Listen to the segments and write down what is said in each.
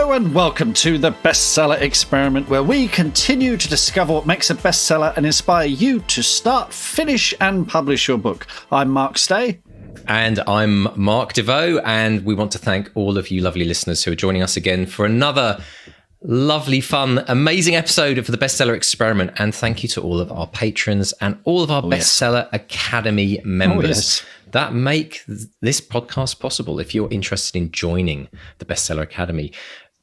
Hello and welcome to the Bestseller Experiment, where we continue to discover what makes a bestseller and inspire you to start, finish and publish your book. I'm Mark Stay. And I'm Mark DeVoe, and we want to thank all of you lovely listeners who are joining us again for another lovely, fun, amazing episode of the Bestseller Experiment. And thank you to all of our patrons and all of our Bestseller Academy members that make this podcast possible. If you're interested in joining the Bestseller Academy,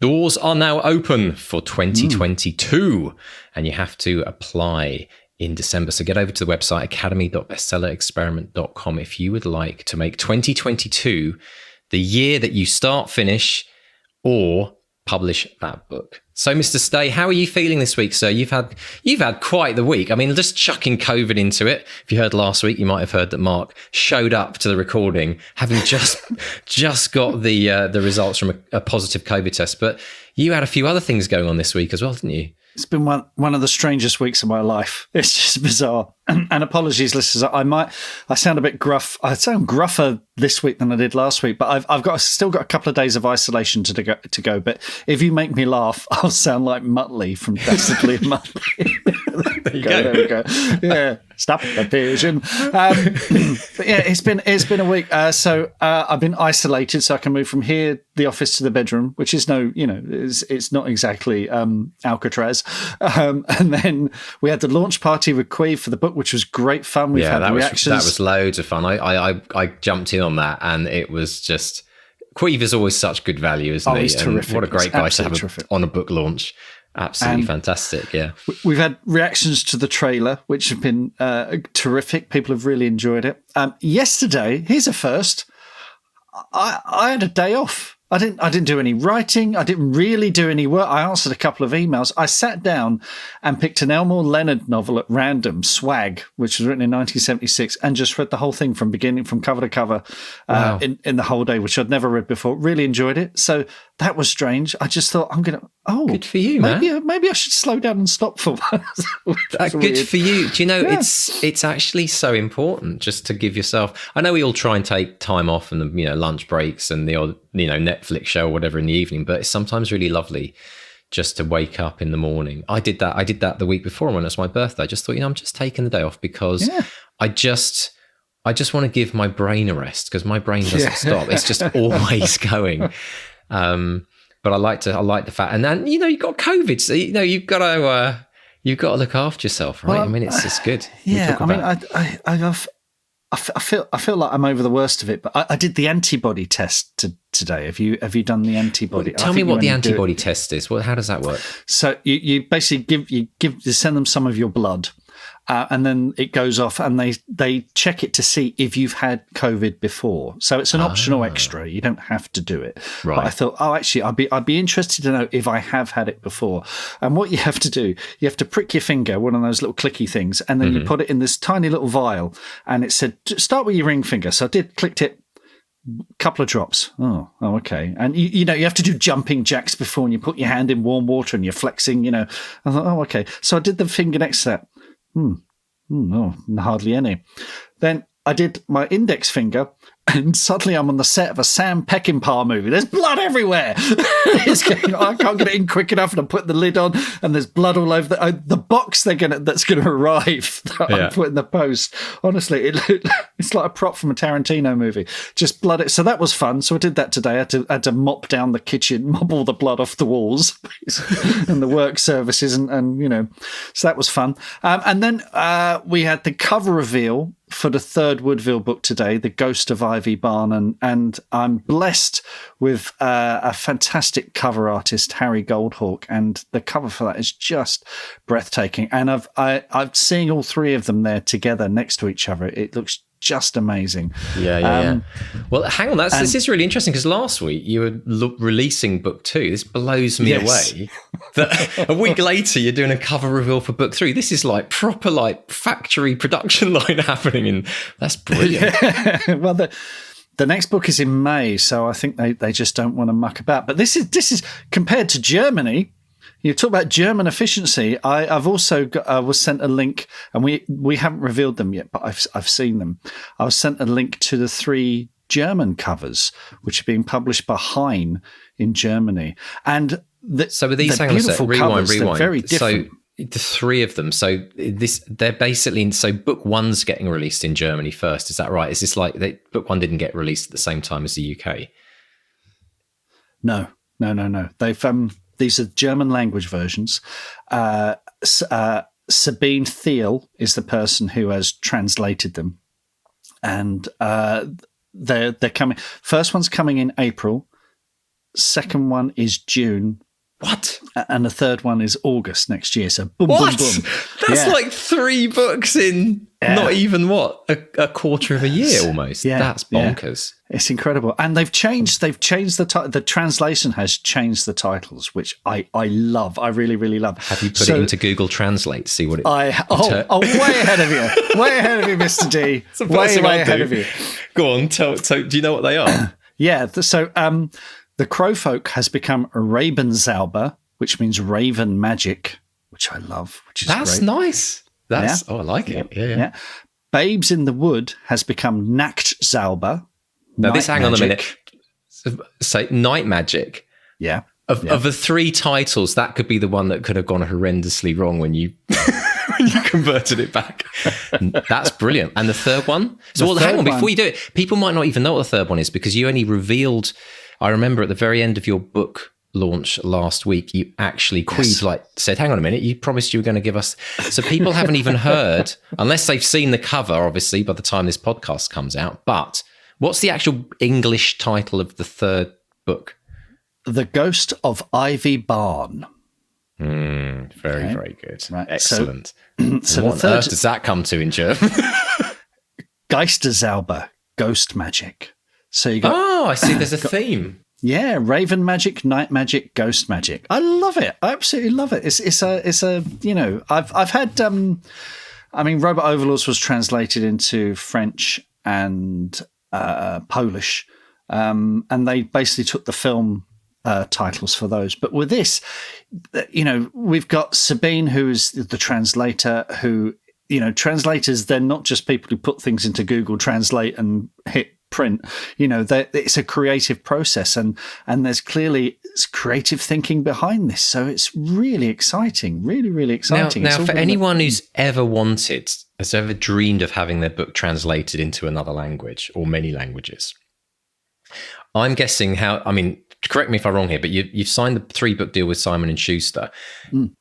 doors are now open for 2022, and you have to apply in December. So get over to the website academy.bestsellerexperiment.com if you would like to make 2022 the year that you start, finish, or publish that book. So, Mr. Stay, how are you feeling this week, sir? You've had quite the week. I mean, just chucking COVID into it. If you heard last week, you might have heard that Mark showed up to the recording having just got the results from a positive COVID test. But you had a few other things going on this week as well, didn't you? It's been one of the strangest weeks of my life. It's just bizarre. And apologies, listeners. I sound a bit gruff. I sound gruffer this week than I did last week. But I've still got a couple of days of isolation to go. But if you make me laugh, I'll sound like Muttley from Dastardly and Muttley. There we go. Yeah, stop the vision. But yeah, it's been a week. So I've been isolated, so I can move from here, the office, to the bedroom, which is it's not exactly Alcatraz. And then we had the launch party with Queeve for the book, which was great fun. We've had reactions. That was loads of fun. I jumped in on that, and it was just, Queeve is always such good value, isn't he? He's terrific. And what a great guy to have on a book launch. Absolutely fantastic, yeah. We've had reactions to the trailer, which have been terrific. People have really enjoyed it. Yesterday, here's a first. I had a day off. I didn't do any writing. I didn't really do any work. I answered a couple of emails. I sat down and picked an Elmore Leonard novel at random, Swag, which was written in 1976, and just read the whole thing from cover to cover in the whole day, which I'd never read before. Really enjoyed it. So that was strange. I just thought, good for you, man. Maybe I should slow down and stop for once. Good for you. Do you know, it's actually so important just to give yourself, I know we all try and take time off and lunch breaks and the odd, Netflix show or whatever in the evening, but it's sometimes really lovely just to wake up in the morning. I did that the week before when it was my birthday. I just thought, I'm just taking the day off because I just want to give my brain a rest, because my brain doesn't stop. It's just always going. But I like the fact, and then you've got COVID, so you've got to look after yourself, right? Well, it's good. Yeah, I feel like I'm over the worst of it, but I did the antibody test today. Have you done the antibody? Well, tell me what the antibody test is. Well, how does that work? So you basically you send them some of your blood. And then it goes off, and they check it to see if you've had COVID before. So it's an optional extra. You don't have to do it. Right. But I thought, actually, I'd be interested to know if I have had it before. And what you have to do, you have to prick your finger, one of those little clicky things, and then you put it in this tiny little vial. And it said, start with your ring finger. So I clicked it. Couple of drops. Oh, okay. And you have to do jumping jacks before, and you put your hand in warm water and you're flexing. I thought, okay. So I did the finger next to that. No, hardly any. Then I did my index finger, and suddenly I'm on the set of a Sam Peckinpah movie. There's blood everywhere. I can't get it in quick enough, and I put the lid on, and there's blood all over the box that's going to arrive that I put in the post. Honestly, it's like a prop from a Tarantino movie. Just blood. So that was fun. So I did that today. I had to mop down the kitchen, mop all the blood off the walls and the work surfaces, and so that was fun. And then we had the cover reveal for the third Woodville book today, The Ghost of Ivy Barn, and I'm blessed with a fantastic cover artist, Harry Goldhawk, and the cover for that is just breathtaking. And I've seen all three of them there together next to each other. It looks just amazing. Yeah. Well, hang on, this is really interesting, because last week you were releasing book 2. This blows me away that a week later you're doing a cover reveal for book 3. This is like proper factory production line happening, and that's brilliant. Yeah. Well, the next book is in May, so I think they just don't want to muck about. But this is compared to Germany. You talk about German efficiency. I've also was sent a link, and we haven't revealed them yet, but I've seen them. I was sent a link to the 3 German covers, which are being published by Hein in Germany. And so are these, they're beautiful covers. Rewind. They're very different. So the three of them. So they're basically, so book one's getting released in Germany first. Is that right? Is this like book one didn't get released at the same time as the UK? No. They've these are German language versions. Sabine Thiel is the person who has translated them, and they're coming. First one's coming in April. Second one is June. What? And the third one is August next year. So boom, what? boom, boom. That's like 3 books in not even a quarter of a year almost. Yeah. That's bonkers. Yeah. It's incredible. And they've changed the translation has changed the titles, which I love. I really, really love. Have you put it into Google Translate to see what it way ahead of you. Way ahead of you, Mr. D. Way ahead of you. Go on, so do you know what they are? Yeah. So the Crowfolk has become Ravenzauber, which means raven magic, which I love, which is That's great. Nice. That's I like it. Yeah. Babes in the Wood has become Nachttzauber. Now hang on a minute. So night magic. Yeah. Of the 3 titles, that could be the one that could have gone horrendously wrong when you when you converted it back. That's brilliant. And the third one? So hang on, before you do it, people might not even know what the third one is because you only revealed, I remember at the very end of your book launch last week, you actually said, hang on a minute, you promised you were going to give us. So people haven't even heard, unless they've seen the cover, obviously, by the time this podcast comes out. But what's the actual English title of the third book? The Ghost of Ivy Barn. Very good. Right. Excellent. So what on earth does that come to in German? Geisterzauber, ghost magic. So you got. Oh, I see. There's a theme. Yeah, raven magic, night magic, ghost magic. I love it. I absolutely love it. It's a I've had Robot Overlords was translated into French and Polish, and they basically took the film titles for those. But with this, we've got Sabine, who is the translator, who, translators, they're not just people who put things into Google Translate and hit print. It's a creative process, and there's clearly creative thinking behind this. So it's really exciting, really, really exciting. Now for anyone who's has ever dreamed of having their book translated into another language or many languages, I'm guessing correct me if I'm wrong here, but you've signed the 3-book deal with Simon & Schuster.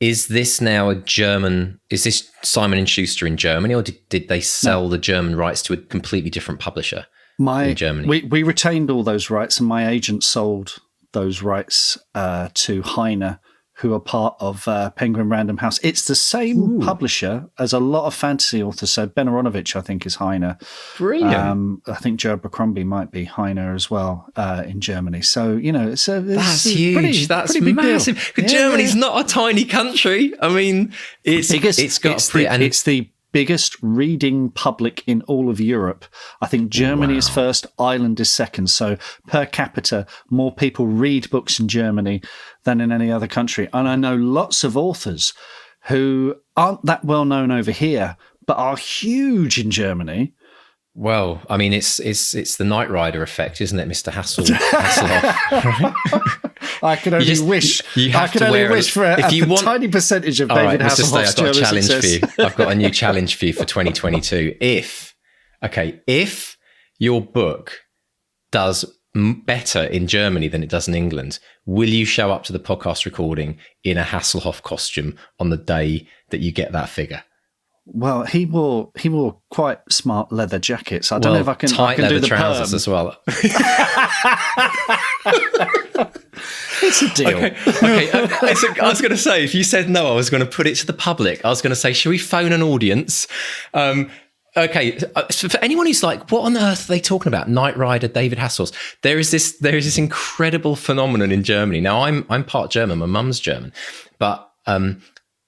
Is this now is this Simon & Schuster in Germany, or did they sell the German rights to a completely different publisher in Germany? We retained all those rights, and my agent sold those rights to Heine, who are part of Penguin Random House. It's the same publisher as a lot of fantasy authors. So Ben Aronovich, I think, is Heine. Brilliant. I think Joe Abercrombie might be Heine as well in Germany. So, that's huge. That's massive. Germany's not a tiny country. I mean, it's the biggest reading public in all of Europe. I think Germany is first, Ireland is second. So per capita, more people read books in Germany than in any other country. And I know lots of authors who aren't that well known over here, but are huge in Germany. Well, I mean, it's the Knight Rider effect, isn't it, Mr. Hasselhoff? I can only wish. I can only wish for a tiny percentage of David Hasselhoff's German success. I've got a new challenge for you for 2022. If your book does better in Germany than it does in England, will you show up to the podcast recording in a Hasselhoff costume on the day that you get that figure? Well, he wore quite smart leather jackets. I don't know if I can do the trousers perm as well. It's a deal. Okay. I was going to say, if you said no, I was going to put it to the public. I was going to say, should we phone an audience? Okay. So for anyone who's like, what on earth are they talking about? Knight Rider, David Hasselhoff. There is this incredible phenomenon in Germany. Now, I'm part German. My mum's German, but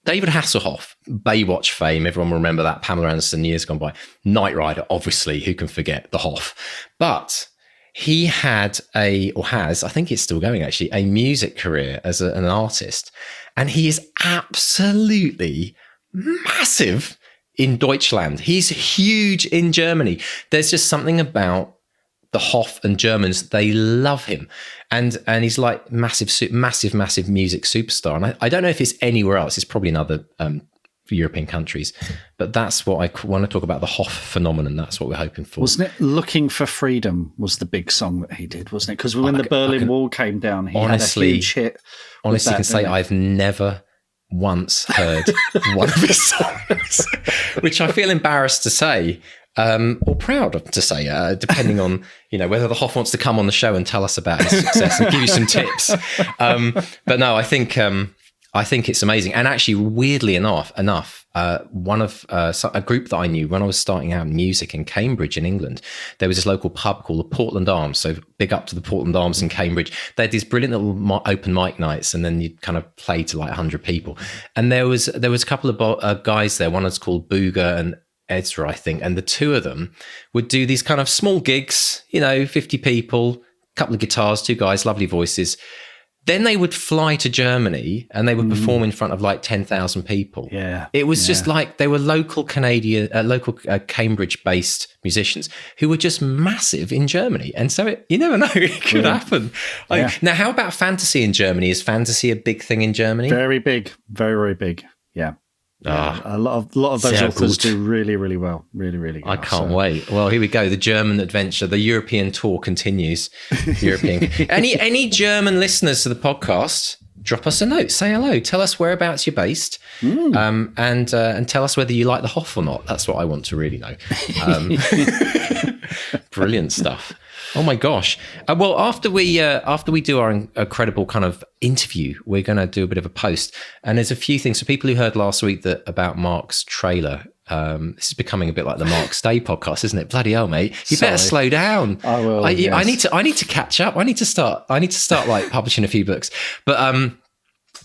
David Hasselhoff, Baywatch fame, everyone will remember that, Pamela Anderson, years gone by. Knight Rider, obviously, who can forget the Hoff? But he had has, I think it's still going actually, a music career as an artist. And he is absolutely massive in Deutschland. He's huge in Germany. There's just something about the Hoff and Germans, they love him. And he's like massive music superstar. And I don't know if it's anywhere else. It's probably in other European countries. But that's what I want to talk about, the Hoff phenomenon. That's what we're hoping for. Wasn't it Looking for Freedom was the big song that he did, wasn't it? Because when the Berlin Wall came down, he had a huge hit. Honestly, I can say I've never once heard one of his songs, which I feel embarrassed to say. Or proud to say, depending on whether the Hoff wants to come on the show and tell us about his success and give you some tips. But no, I think it's amazing. And actually, weirdly enough, one of a group that I knew when I was starting out in music in Cambridge in England, there was this local pub called the Portland Arms. So big up to the Portland Arms in Cambridge. They had these brilliant little open mic nights, and then you'd kind of play to like 100 people. And there was a couple of guys there. One was called Booger and Ezra, I think, and the two of them would do these kind of small gigs, 50 people, couple of guitars, two guys, lovely voices. Then they would fly to Germany and they would perform in front of like 10,000 people. Yeah, it was just like they were local Cambridge-based musicians who were just massive in Germany. And so you never know, it could happen. Now, how about fantasy in Germany? Is fantasy a big thing in Germany? Very big, very, very big. Yeah. A lot of those authors do really, really well. Really, really well. I can't wait. Well, here we go. The German adventure, the European tour continues. Any German listeners to the podcast, drop us a note. Say hello. Tell us whereabouts you're based, and tell us whether you like the Hoff or not. That's what I want to really know. Brilliant stuff. Oh my gosh! Well, after we do our incredible kind of interview, we're going to do a bit of a post, and there's a few things for people who heard last week about Mark's trailer. This is becoming a bit like the Mark Stay podcast, isn't it? Bloody hell, mate! You better slow down. I will. I need to catch up. I need to start like publishing a few books. But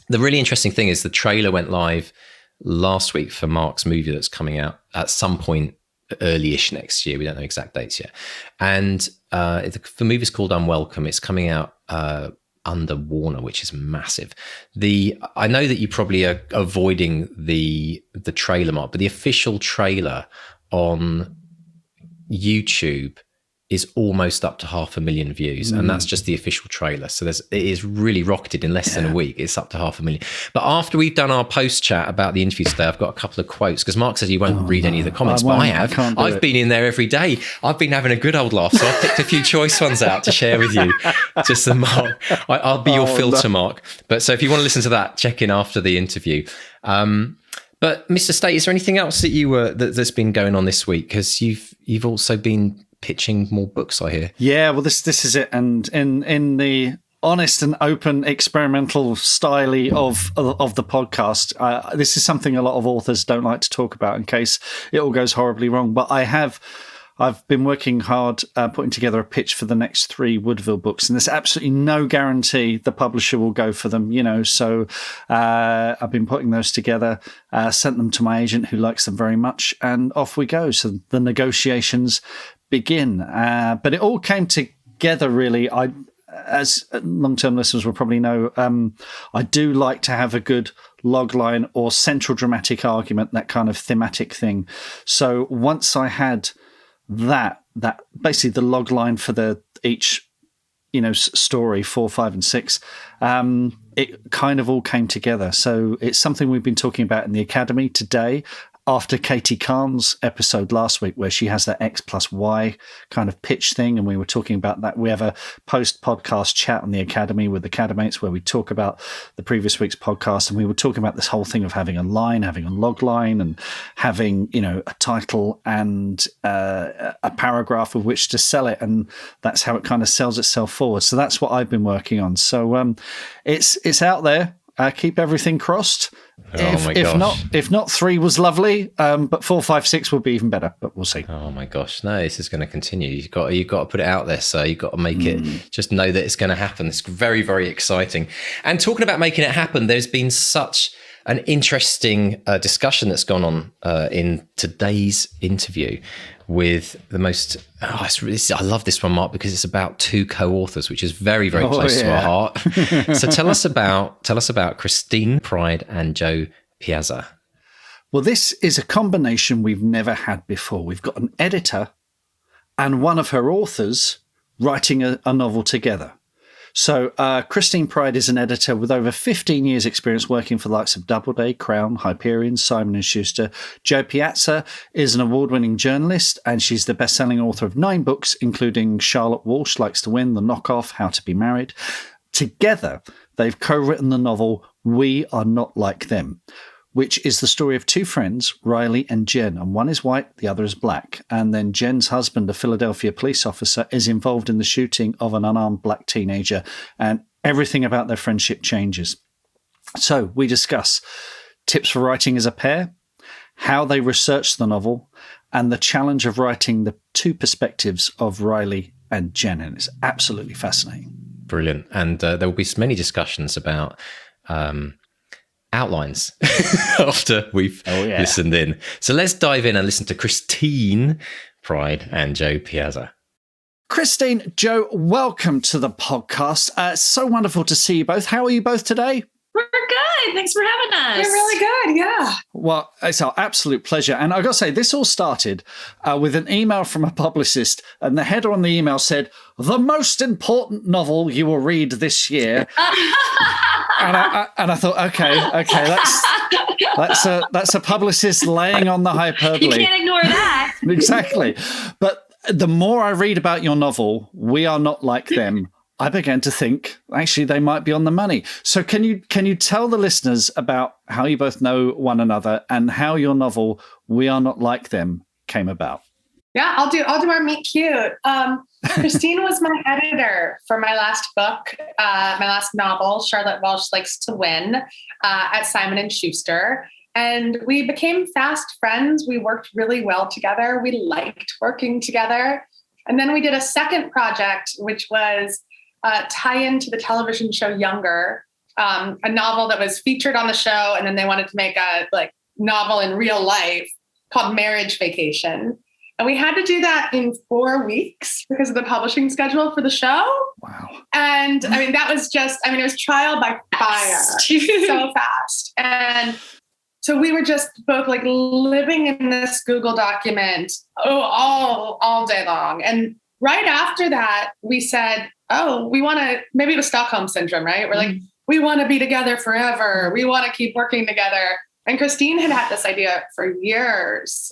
the really interesting thing is the trailer went live last week for Mark's movie that's coming out at some point early-ish next year. We don't know exact dates yet. And the movie's called Unwelcome. It's coming out under Warner, which is massive. I know that you probably are avoiding the trailer, Mark, but the official trailer on YouTube is almost up to 500,000 views, and that's just the official trailer. So it is really rocketed in less than a week. It's up to 500,000. But after we've done our post chat about the interview today, I've got a couple of quotes, because Mark says he won't read any of the comments, but I have. I've been in there every day. I've been having a good old laugh, so I've picked a few choice ones out to share with you. Just the Mark. I'll be your filter, Mark. But so if you want to listen to that, check in after the interview. But Mr. State, is there anything else that that's been going on this week? Because you've also been pitching more books, I hear. Yeah, well, this is it. And in the honest and open experimental style of the podcast, this is something a lot of authors don't like to talk about in case it all goes horribly wrong. But I've been working hard putting together a pitch for the next 3 Woodville books, and there's absolutely no guarantee the publisher will go for them, so I've been putting those together, sent them to my agent who likes them very much, and off we go. So the negotiations begin. But it all came together, really. As long-term listeners will probably know, I do like to have a good logline or central dramatic argument, that kind of thematic thing. So once I had that basically the log line for each story 4, 5 and 6, it kind of all came together. So it's something we've been talking about in the Academy today, after Katie Kahn's episode last week, where she has that X plus Y kind of pitch thing, and we were talking about that. We have a post-podcast chat on the Academy with the Academates where we talk about the previous week's podcast, and we were talking about this whole thing of having a line, having a log line, and having, a title and a paragraph with which to sell it, and that's how it kind of sells itself forward. So that's what I've been working on. So it's out there. Keep everything crossed. If not 3 was lovely, but 4, 5, 6 will be even better. But we'll see. Oh my gosh, no! This is going to continue. You've got to put it out there, so you've got to make it. Just know that it's going to happen. It's very, very exciting. And talking about making it happen, there's been such an interesting discussion that's gone on in today's interview with the most. I love this one, Mark, because it's about 2 co-authors, which is very, very close to our heart. So tell us about Christine Pride and Jo Piazza. Well, this is a combination we've never had before. We've got an editor and one of her authors writing a novel together. So Christine Pride is an editor with over 15 years experience working for the likes of Doubleday, Crown, Hyperion, Simon & Schuster. Jo Piazza is an award-winning journalist, and she's the best-selling author of 9 books, including Charlotte Walsh Likes to Win, The Knockoff, How to Be Married. Together, they've co-written the novel We Are Not Like Them, which is the story of 2 friends, Riley and Jen, and one is white, the other is black. And then Jen's husband, a Philadelphia police officer, is involved in the shooting of an unarmed black teenager, and everything about their friendship changes. So we discuss tips for writing as a pair, how they researched the novel, and the challenge of writing the 2 perspectives of Riley and Jen. And it's absolutely fascinating. Brilliant. And there will be many discussions about outlines after we've listened in. So let's dive in and listen to Christine Pride and Jo Piazza. Christine, Jo, welcome to the podcast. So wonderful to see you both. How are you both today? We're good. Thanks for having us. We're really good. Yeah. Well, it's our absolute pleasure. And I've got to say, this all started with an email from a publicist, and the header on the email said, "The most important novel you will read this year." And I thought, okay, that's a publicist laying on the hyperbole. You can't ignore that. Exactly. But the more I read about your novel, We Are Not Like Them, I began to think, actually, they might be on the money. So can you tell the listeners about how you both know one another and how your novel, We Are Not Like Them, came about? Yeah, I'll do our meet cute. Christine was my editor for my last book, my last novel, Charlotte Walsh Likes to Win, at Simon & Schuster. And we became fast friends. We worked really well together. We liked working together. And then we did a second project, which was tie-in to the television show Younger, a novel that was featured on the show. And then they wanted to make a novel in real life called Marriage Vacation. And we had to do that in 4 weeks because of the publishing schedule for the show. Wow. And I mean, that was just, it was trial by fire. So fast. And so we were just both living in this Google document all day long. And right after that, we said, we want to, maybe it was Stockholm syndrome, right? We're we want to be together forever. We want to keep working together. And Christine had this idea for years,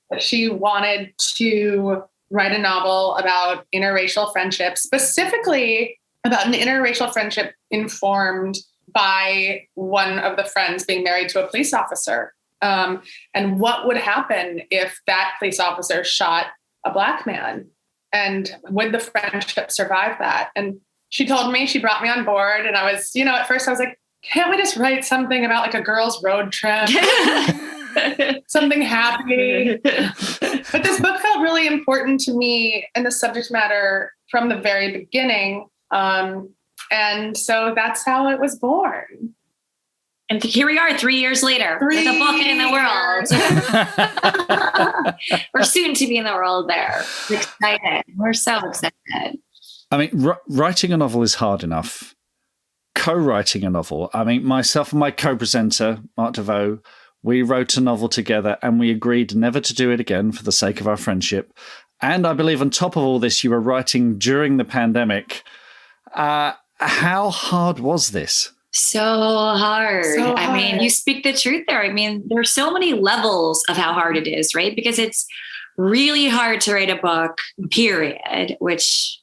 that she wanted to write a novel about interracial friendship, specifically about an interracial friendship informed by one of the friends being married to a police officer. And what would happen if that police officer shot a black man? And would the friendship survive that? And she told me, she brought me on board. And I was, at first I was like, can't we just write something about a girl's road trip? Something happy. But this book felt really important to me and the subject matter from the very beginning. And so that's how it was born. And here we are 3 years later with a book in the world. We're soon to be in the world there. We're excited. We're so excited. Writing a novel is hard enough. Co-writing a novel. Myself and my co-presenter, Mark DeVoe, we wrote a novel together and we agreed never to do it again for the sake of our friendship. And I believe on top of all this, you were writing during the pandemic. How hard was this? So hard. You speak the truth there. There's so many levels of how hard it is, right? Because it's really hard to write a book, period, which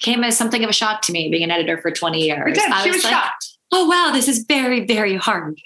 came as something of a shock to me, being an editor for 20 years. She was shocked. Oh, wow, this is very, very hard.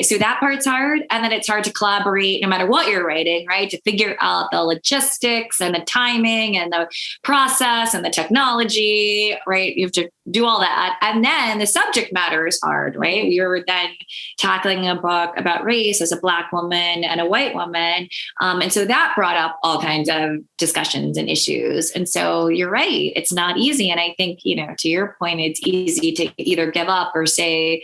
So that part's hard. And then it's hard to collaborate no matter what you're writing, right? To figure out the logistics and the timing and the process and the technology, right? You have to do all that. And then the subject matter is hard, right? You're then tackling a book about race as a Black woman and a white woman. And so that brought up all kinds of discussions and issues. And so you're right. It's not easy. And I think, to your point, it's easy to either give up or say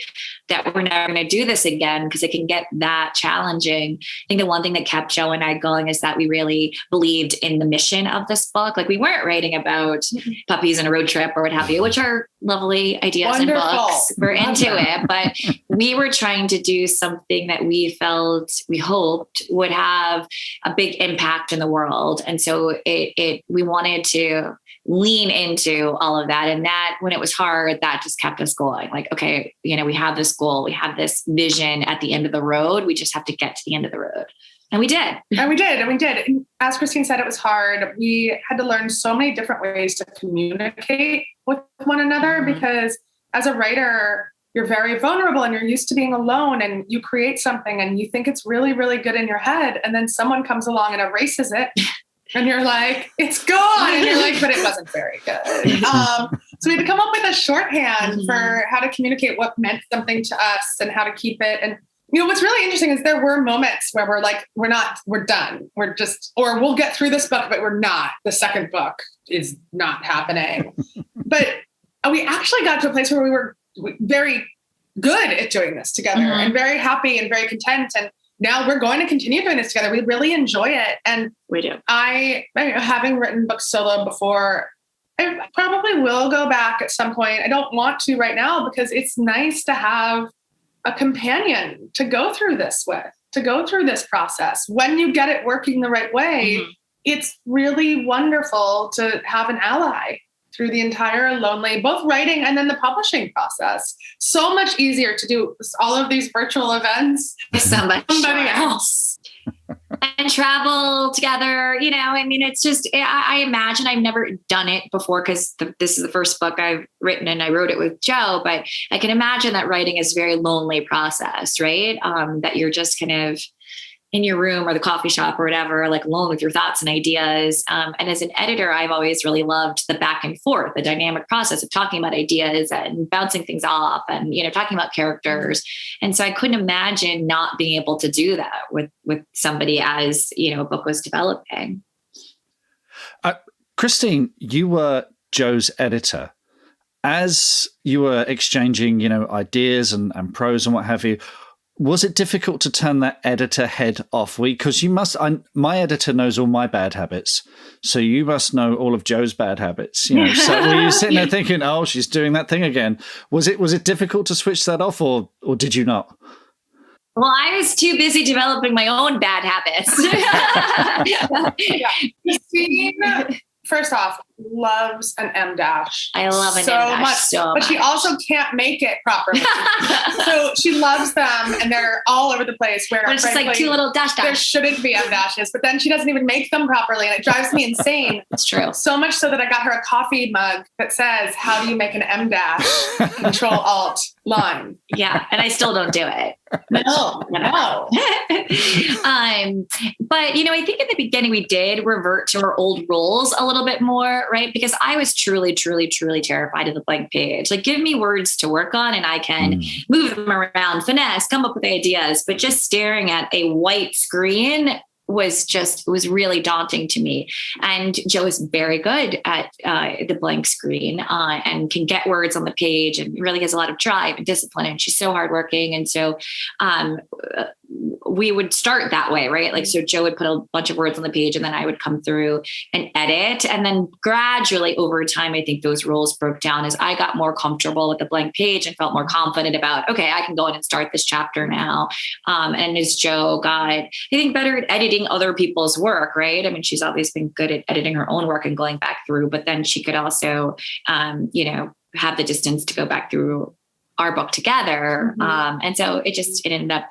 that we're never going to do this again because it can get that challenging. I think the one thing that kept Jo and I going is that we really believed in the mission of this book. We weren't writing about puppies and a road trip or what have you, which are lovely ideas and books. We're into it, but we were trying to do something that we hoped would have a big impact in the world. And so we wanted to lean into all of that. And that, when it was hard, that just kept us going. Like, okay, we have this goal, we have this vision at the end of the road. We just have to get to the end of the road. And we did. And we did. And as Christine said, it was hard. We had to learn so many different ways to communicate with one another, because as a writer, you're very vulnerable and you're used to being alone, and you create something and you think it's really, really good in your head. And then someone comes along and erases it. And you're like, it's gone. And you're like, but it wasn't very good. So we had to come up with a shorthand for how to communicate what meant something to us and how to keep it. And, what's really interesting is there were moments where we're like, we're done. We're just, or we'll get through this book, but we're not. The second book is not happening. But we actually got to a place where we were very good at doing this together and very happy and very content. And now we're going to continue doing this together. We really enjoy it. And we do. Having written books solo before, I probably will go back at some point. I don't want to right now, because it's nice to have a companion to go through this with, to go through this process. When you get it working the right way, it's really wonderful to have an ally through the entire lonely, both writing and then the publishing process. So much easier to do all of these virtual events with somebody else. And travel together, it's just, I imagine I've never done it before, because this is the first book I've written and I wrote it with Jo, but I can imagine that writing is a very lonely process, right? That you're just kind of in your room or the coffee shop or whatever, like alone with your thoughts and ideas. And as an editor, I've always really loved the back and forth, the dynamic process of talking about ideas and bouncing things off and, talking about characters. And so I couldn't imagine not being able to do that with somebody as, a book was developing. Christine, you were Jo's editor. As you were exchanging, ideas and prose and what have you, was it difficult to turn that editor head off? Because my editor knows all my bad habits, so you must know all of Jo's bad habits. So were you sitting there thinking, "Oh, she's doing that thing again"? Was it difficult to switch that off, or did you not? Well, I was too busy developing my own bad habits. Christine, first off, loves an M dash. I love an M dash so much. But she also can't make it properly. So she loves them, and they're all over the place. Where it's just like two little dash. There shouldn't be M dashes, but then she doesn't even make them properly, and it drives me insane. It's true. So much so that I got her a coffee mug that says, "How do you make an M dash?" Control Alt line. Yeah, and I still don't do it. No. But I think in the beginning we did revert to our old roles a little bit more, right? Because I was truly, truly, truly terrified of the blank page. Like, give me words to work on and I can move them around, finesse, come up with ideas. But just staring at a white screen was really daunting to me. And Jo is very good at the blank screen and can get words on the page and really has a lot of drive and discipline. And she's so hardworking. And so we would start that way, right? Like, so Jo would put a bunch of words on the page and then I would come through and edit. And then gradually over time, I think those roles broke down as I got more comfortable with the blank page and felt more confident about, okay, I can go in and start this chapter now. And as Jo got, I think, better at editing other people's work, right? I mean, she's always been good at editing her own work and going back through, but then she could also, have the distance to go back through our book together. And so it ended up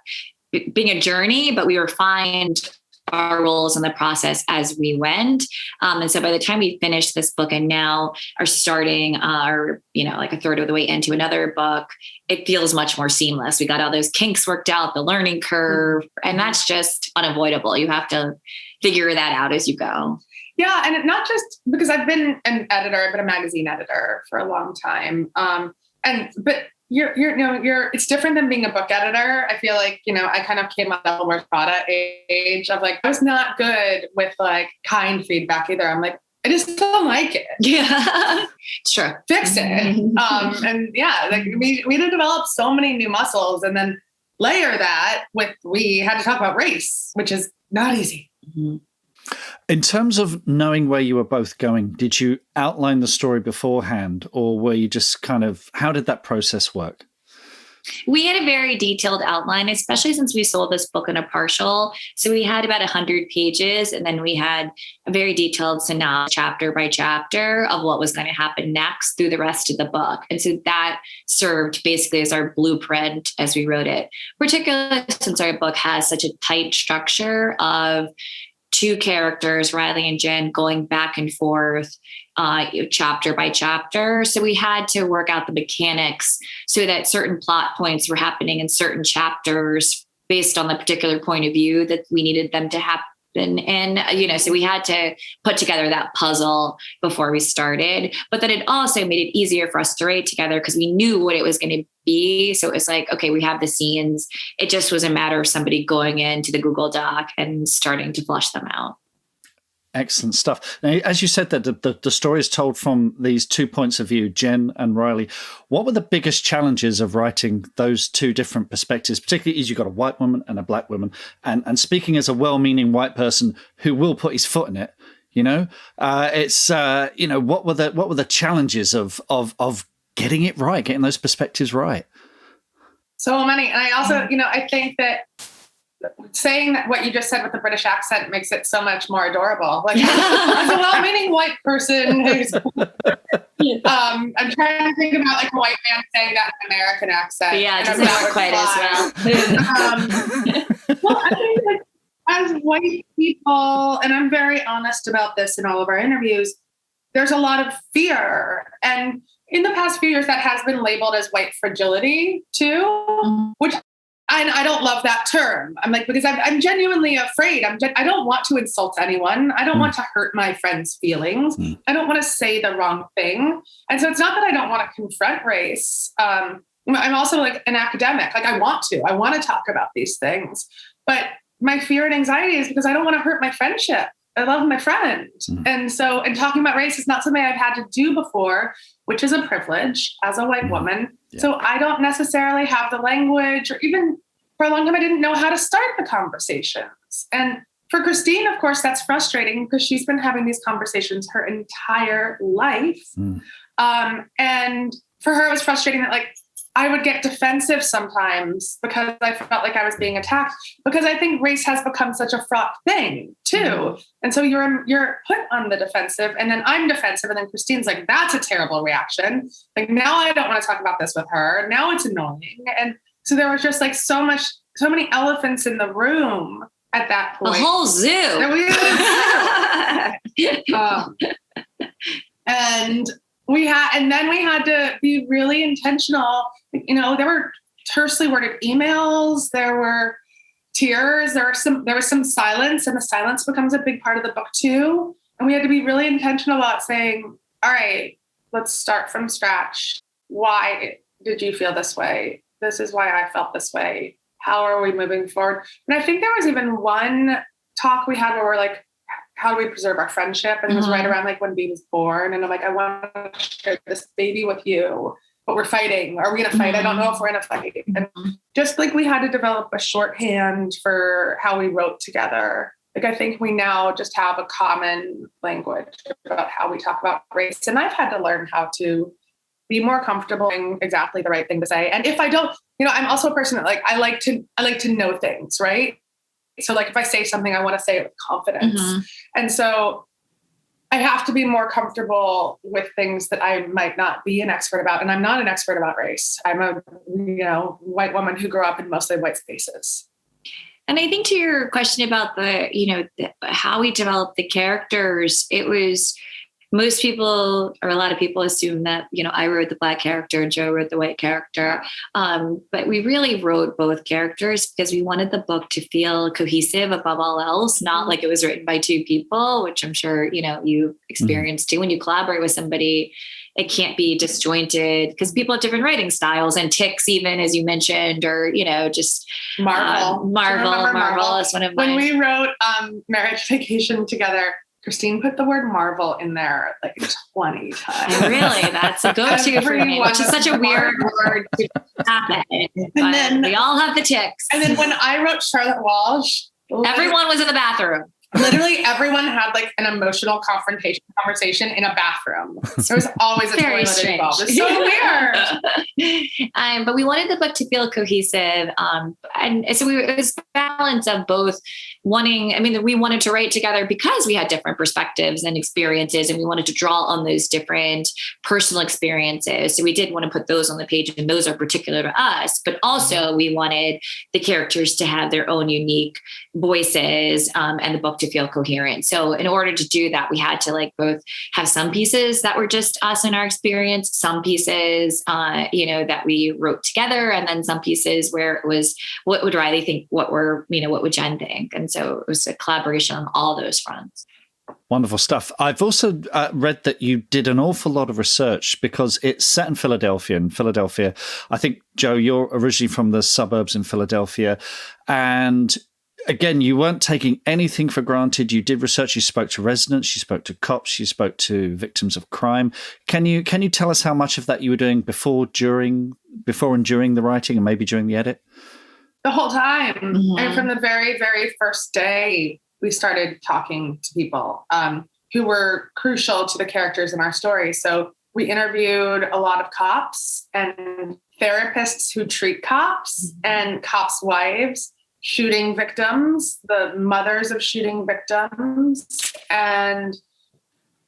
being a journey, but we refined our roles in the process as we went. And so by the time we finished this book and now are starting like a third of the way into another book, it feels much more seamless. We got all those kinks worked out, the learning curve, and that's just unavoidable. You have to figure that out as you go. Yeah. And not just because I've been an editor, I've been a magazine editor for a long time. But it's different than being a book editor. I feel like, I kind of came on the more product age of like, I was not good with like kind feedback either. I'm like, I just don't like it. Yeah, sure. Fix it. And yeah, like we had to develop so many new muscles and then layer that with, we had to talk about race, which is not easy. Mm-hmm. In terms of knowing where you were both going, did you outline the story beforehand or were you just how did that process work? We had a very detailed outline, especially since we sold this book in a partial. So we had about 100 pages, and then we had a very detailed synopsis chapter by chapter of what was going to happen next through the rest of the book. And so that served basically as our blueprint as we wrote it, particularly since our book has such a tight structure of two characters, Riley and Jen, going back and forth chapter by chapter. So we had to work out the mechanics so that certain plot points were happening in certain chapters based on the particular point of view that we needed them to happen in, so we had to put together that puzzle before we started. But then it also made it easier for us to write together because we knew what it was going to be. So it was like, okay, we have the scenes. It just was a matter of somebody going into the Google Doc and starting to flush them out. Excellent stuff. Now, as you said, that the story is told from these 2 points of view, Jen and Riley. What were the biggest challenges of writing those two different perspectives, particularly as you've got a white woman and a black woman, and speaking as a well-meaning white person who will put his foot in it? What were the challenges of getting it right, getting those perspectives right? So many, and I also, I think that saying that what you just said with the British accent makes it so much more adorable. Like, as a well-meaning white person who's, I'm trying to think about like a white man saying that in an American accent. Yeah, it doesn't work quite as well. Well, I think like, as white people, and I'm very honest about this in all of our interviews, there's a lot of fear. And in the past few years, that has been labeled as white fragility too, which and I don't love that term. I'm like, because I'm genuinely afraid. I don't want to insult anyone. I don't want to hurt my friends' feelings. I don't want to say the wrong thing. And so it's not that I don't want to confront race. I'm also like an academic. Like I want to talk about these things, but my fear and anxiety is because I don't want to hurt my friendship. I love my friend. And talking about race is not something I've had to do before, which is a privilege as a white woman. Yeah. So I don't necessarily have the language, or even for a long time, I didn't know how to start the conversations. And for Christine, of course, that's frustrating because she's been having these conversations her entire life. And for her, it was frustrating that like, I would get defensive sometimes because I felt like I was being attacked, because I think race has become such a fraught thing too. And so you're put on the defensive, and then I'm defensive. And then Christine's like, that's a terrible reaction. Like now I don't want to talk about this with her. Now it's annoying. And so there was just like so many elephants in the room at that point. A whole zoo. And then we had to be really intentional. There were tersely worded emails. There were tears. There was some silence, and the silence becomes a big part of the book too. And we had to be really intentional about saying, all right, let's start from scratch. Why did you feel this way? This is why I felt this way. How are we moving forward? And I think there was even one talk we had where we're like, how do we preserve our friendship? And it was right around like when B was born. And I'm like, I want to share this baby with you, but we're fighting. Are we going to fight? I don't know if we're going to fight. And just like we had to develop a shorthand for how we wrote together. Like, I think we now just have a common language about how we talk about race. And I've had to learn how to be more comfortable in exactly the right thing to say. And if I don't, I'm also a person that like, I like to know things, right? So like if I say something, I want to say it with confidence. And so I have to be more comfortable with things that I might not be an expert about. And I'm not an expert about race. I'm a, white woman who grew up in mostly white spaces. And I think to your question about how we developed the characters, it was most people, or a lot of people, assume that, I wrote the black character and Jo wrote the white character. But we really wrote both characters because we wanted the book to feel cohesive above all else, not like it was written by two people, which I'm sure, you've experienced too. When you collaborate with somebody, it can't be disjointed because people have different writing styles and tics, even as you mentioned, or, just Marvel is one of mine. When we wrote Marriage Vacation together, Christine put the word Marvel in there like 20 times. Really? That's a go-to for me, which is such a weird word to happen. And then we all have the tics. And then when I wrote Charlotte Walsh, everyone was in the bathroom. Literally everyone had like an emotional conversation in a bathroom. There was always a Very toilet strange. involved. It's so weird. But we wanted the book to feel cohesive. And so it was a balance of both we wanted to write together because we had different perspectives and experiences, and we wanted to draw on those different personal experiences. So we did want to put those on the page, and those are particular to us, but also we wanted the characters to have their own unique voices, and the book to feel coherent. So in order to do that, we had to like both have some pieces that were just us and our experience, some pieces, that we wrote together, and then some pieces where it was, what would Riley think? What would Jen think? And so it was a collaboration on all those fronts. Wonderful stuff. I've also read that you did an awful lot of research because it's set in Philadelphia. I think, Jo, you're originally from the suburbs in Philadelphia. And again, you weren't taking anything for granted. You did research. You spoke to residents. You spoke to cops. You spoke to victims of crime. Can you tell us how much of that you were doing before and during the writing, and maybe during the edit? The whole time. Mm-hmm. And from the very, very first day, we started talking to people who were crucial to the characters in our story. So we interviewed a lot of cops and therapists who treat cops, and cops' wives, shooting victims, the mothers of shooting victims. And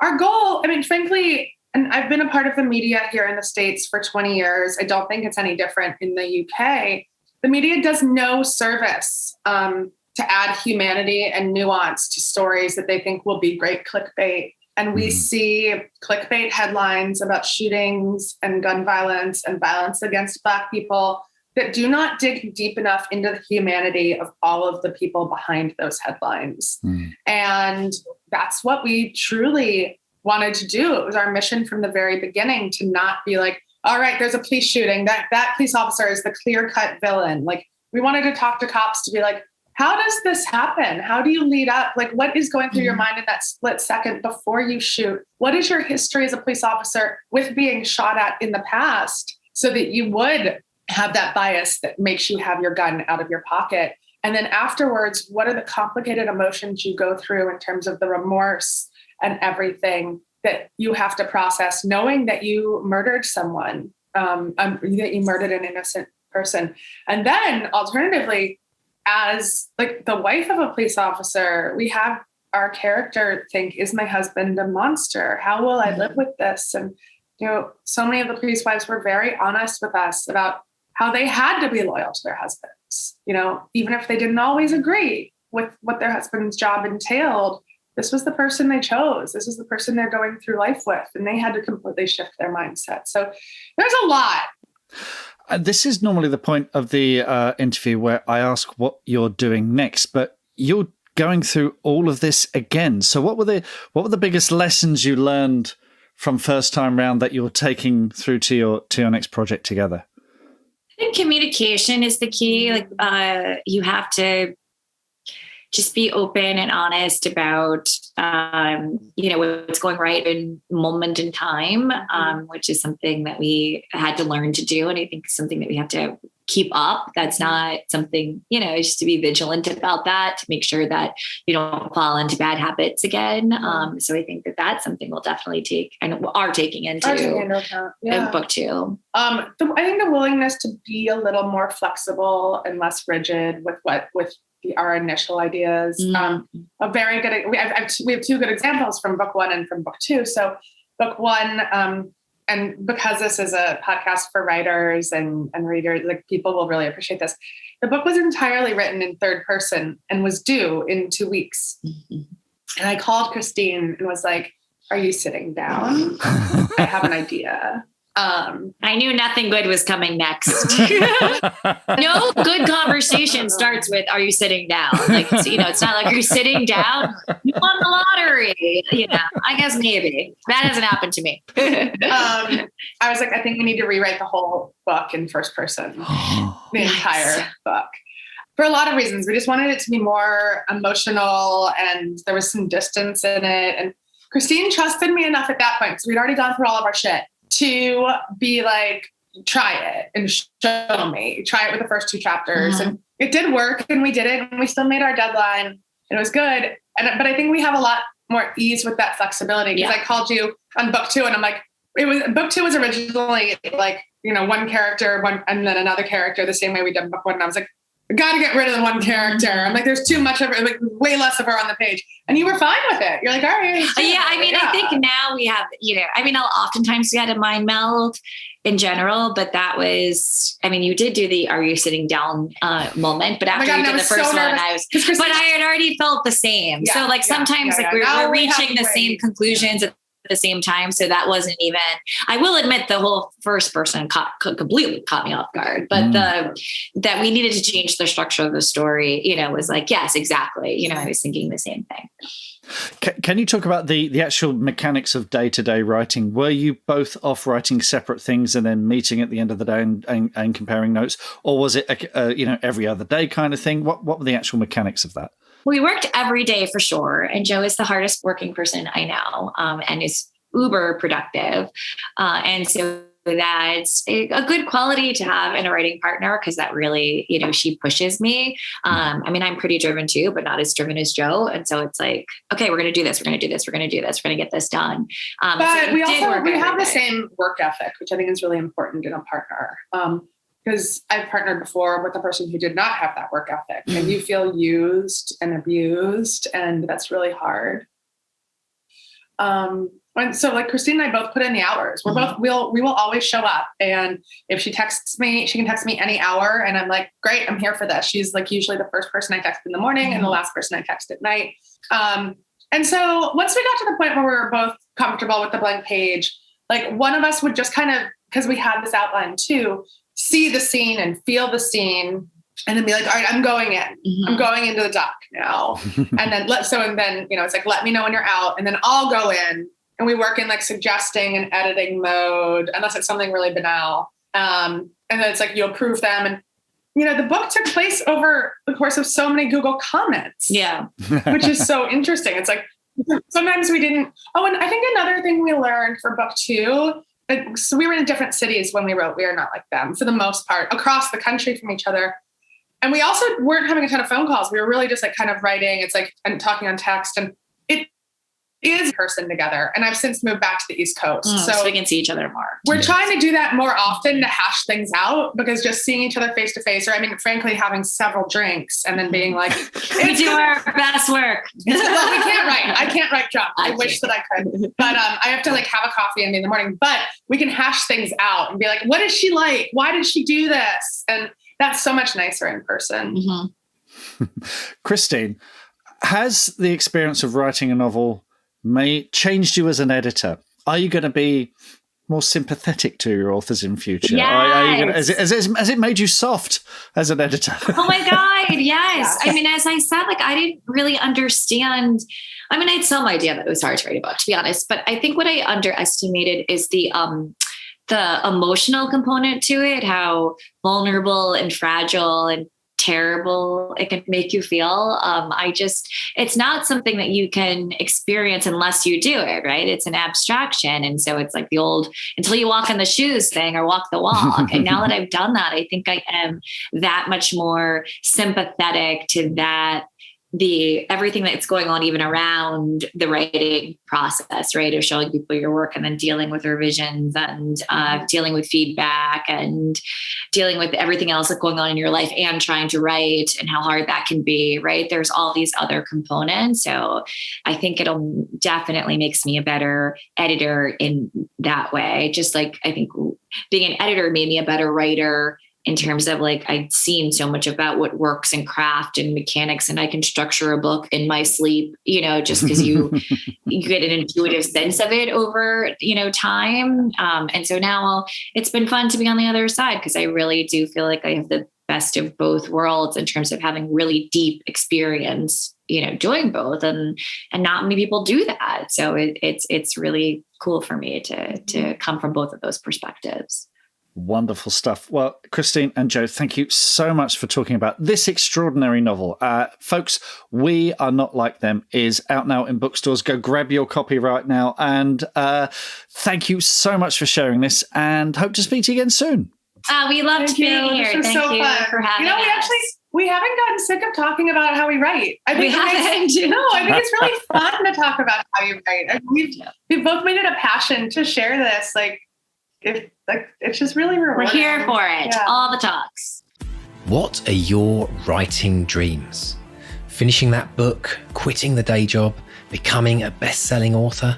our goal, frankly, and I've been a part of the media here in the States for 20 years. I don't think it's any different in the UK. The media does no service to add humanity and nuance to stories that they think will be great clickbait. And we see clickbait headlines about shootings and gun violence and violence against Black people that do not dig deep enough into the humanity of all of the people behind those headlines. And that's what we truly wanted to do. It was our mission from the very beginning to not be like, all right, there's a police shooting. That police officer is the clear-cut villain. Like, we wanted to talk to cops to be like, how does this happen? How do you lead up? Like, what is going through your mind in that split second before you shoot? What is your history as a police officer with being shot at in the past, so that you would have that bias that makes you have your gun out of your pocket? And then afterwards, what are the complicated emotions you go through in terms of the remorse and everything that you have to process, knowing that you murdered someone, that you murdered an innocent person? And then alternatively, as like the wife of a police officer, we have our character think, is my husband a monster? How will I live with this? And, so many of the police wives were very honest with us about how they had to be loyal to their husbands, even if they didn't always agree with what their husband's job entailed. This was the person they chose. This is the person they're going through life with, and they had to completely shift their mindset. So there's a lot. This is normally the point of the interview where I ask what you're doing next, but you're going through all of this again. So what were the biggest lessons you learned from first time round that you're taking through to your next project together? I think communication is the key. Like, you have to just be open and honest about, what's going right in moment in time, which is something that we had to learn to do. And I think something that we have to keep up. That's not something, just to be vigilant about that, to make sure that you don't fall into bad habits again. So I think that that's something we'll definitely take and are taking into account. Book two. I think the willingness to be a little more flexible and less rigid with our initial ideas. A very good. We have two good examples from book one and from book two. So book one, and because this is a podcast for writers and readers, like, people will really appreciate this. The book was entirely written in third person and was due in 2 weeks. And I called Christine and was like, "Are you sitting down? I have an idea." I knew nothing good was coming next. No good conversation starts with, "Are you sitting down?" Like, it's not like you're sitting down. You won the lottery. I guess maybe that hasn't happened to me. I was like, I think we need to rewrite the whole book in first person, the entire book. For a lot of reasons. We just wanted it to be more emotional, and there was some distance in it. And Christine trusted me enough at that point, so we'd already gone through all of our shit, to be like, try it and show me. Try it with the first 2 chapters. And it did work, and we did it, and we still made our deadline, and it was good. But I think we have a lot more ease with that flexibility, because I called you on book 2 and I'm like, book 2 was originally like, one character, and then another character, the same way we did book 1. And I was like, I got to get rid of the one character. I'm like, there's too much of her, like way less of her on the page. And you were fine with it. You're like, all right. Yeah. I mean, I think now we have, oftentimes we had a mind meld in general, but that was, you did do the "Are you sitting down" moment, but after you did the first one, but I had already felt the same. Yeah, so sometimes we're reaching the same conclusions at the same time. So that wasn't even, I will admit, the whole first person completely caught me off guard, but that we needed to change the structure of the story, was like, yes, exactly. I was thinking the same thing. Can you talk about the actual mechanics of day-to-day writing? Were you both off writing separate things and then meeting at the end of the day and comparing notes? Or was it, every other day kind of thing? What were the actual mechanics of that? We worked every day for sure. And Jo is the hardest working person I know, and is uber productive. And so that's a good quality to have in a writing partner, because that really, she pushes me. I'm pretty driven too, but not as driven as Jo. And so it's like, okay, we're going to do this. We're going to do this. We're going to do this. We're going to get this done. But so we have the same work ethic, which I think is really important in a partner. Because I've partnered before with a person who did not have that work ethic, and you feel used and abused, and that's really hard. And so Christine and I both put in the hours. We will always show up. And if she texts me, she can text me any hour. And I'm like, great, I'm here for this. She's usually the first person I text in the morning and the last person I text at night. And so once we got to the point where we were both comfortable with the blank page, one of us would just kind of, because we had this outline too, see the scene and feel the scene, and then be like, all right, I'm going in. I'm going into the dock now. And then it's like, let me know when you're out, and then I'll go in. And we work in suggesting and editing mode, unless it's something really banal. And then it's you approve them. And, the book took place over the course of so many Google comments. Yeah. Which is so interesting. It's sometimes we didn't. Oh, and I think another thing we learned for book 2, so we were in different cities when we wrote We Are Not Like Them, for the most part, across the country from each other. And we also weren't having a ton of phone calls. We were really just kind of writing. It's and talking on text, and it is person together. And I've since moved back to the East Coast. So we can see each other more. We're trying to do that more often, to hash things out, because just seeing each other face to face, or frankly, having several drinks and then being like, we do our best work. Well, we can't write. I can't write drunk. I wish that I could, but I have to have a coffee in the morning, but we can hash things out and be like, what is she like? Why did she do this? And that's so much nicer in person. Christine, has the experience of writing a novel changed you as an editor? Are you going to be more sympathetic to your authors in future? Yes. Has it made you soft as an editor? Oh my God, yes. As I said, I didn't really understand. I had some idea that it was hard to write a book, to be honest. But I think what I underestimated is the emotional component to it, how vulnerable and fragile and terrible it can make you feel. It's not something that you can experience unless you do it, right? It's an abstraction. And so it's the old, until you walk in the shoes thing, or walk the walk. And now that I've done that, I think I am that much more sympathetic to that, everything that's going on even around the writing process, right? Of showing people your work, and then dealing with revisions, and dealing with feedback, and dealing with everything else that's going on in your life, and trying to write, and how hard that can be, right? There's all these other components. So I think it'll definitely makes me a better editor in that way. Just I think being an editor made me a better writer, in terms of I'd seen so much about what works in craft and mechanics, and I can structure a book in my sleep, just because you get an intuitive sense of it over, time. And so now it's been fun to be on the other side, because I really do feel like I have the best of both worlds in terms of having really deep experience, doing both, and not many people do that. So it's really cool for me to come from both of those perspectives. Wonderful stuff. Well, Christine and Jo, thank you so much for talking about this extraordinary novel. Folks, We Are Not Like Them is out now in bookstores. Go grab your copy right now. And thank you so much for sharing this, and hope to speak to you again soon. We loved being here. Thank you for having us. we haven't gotten sick of talking about how we write. I think We haven't. I think it's really fun to talk about how you write. And we've both made it a passion to share this. It's just really rewarding. We're here for it. Yeah. All the talks. What are your writing dreams? Finishing that book, quitting the day job, becoming a best-selling author?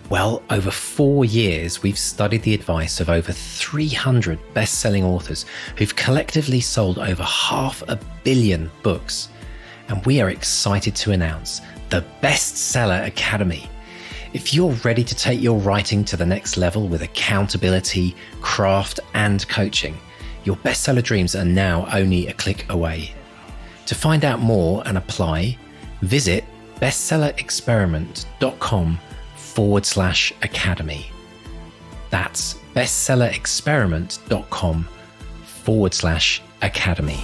Well, over 4 years, we've studied the advice of over 300 best-selling authors who've collectively sold over 500 million books. And we are excited to announce the Bestseller Academy. If you're ready to take your writing to the next level with accountability, craft, and coaching, your bestseller dreams are now only a click away. To find out more and apply, visit bestsellerexperiment.com/academy. That's bestsellerexperiment.com/academy.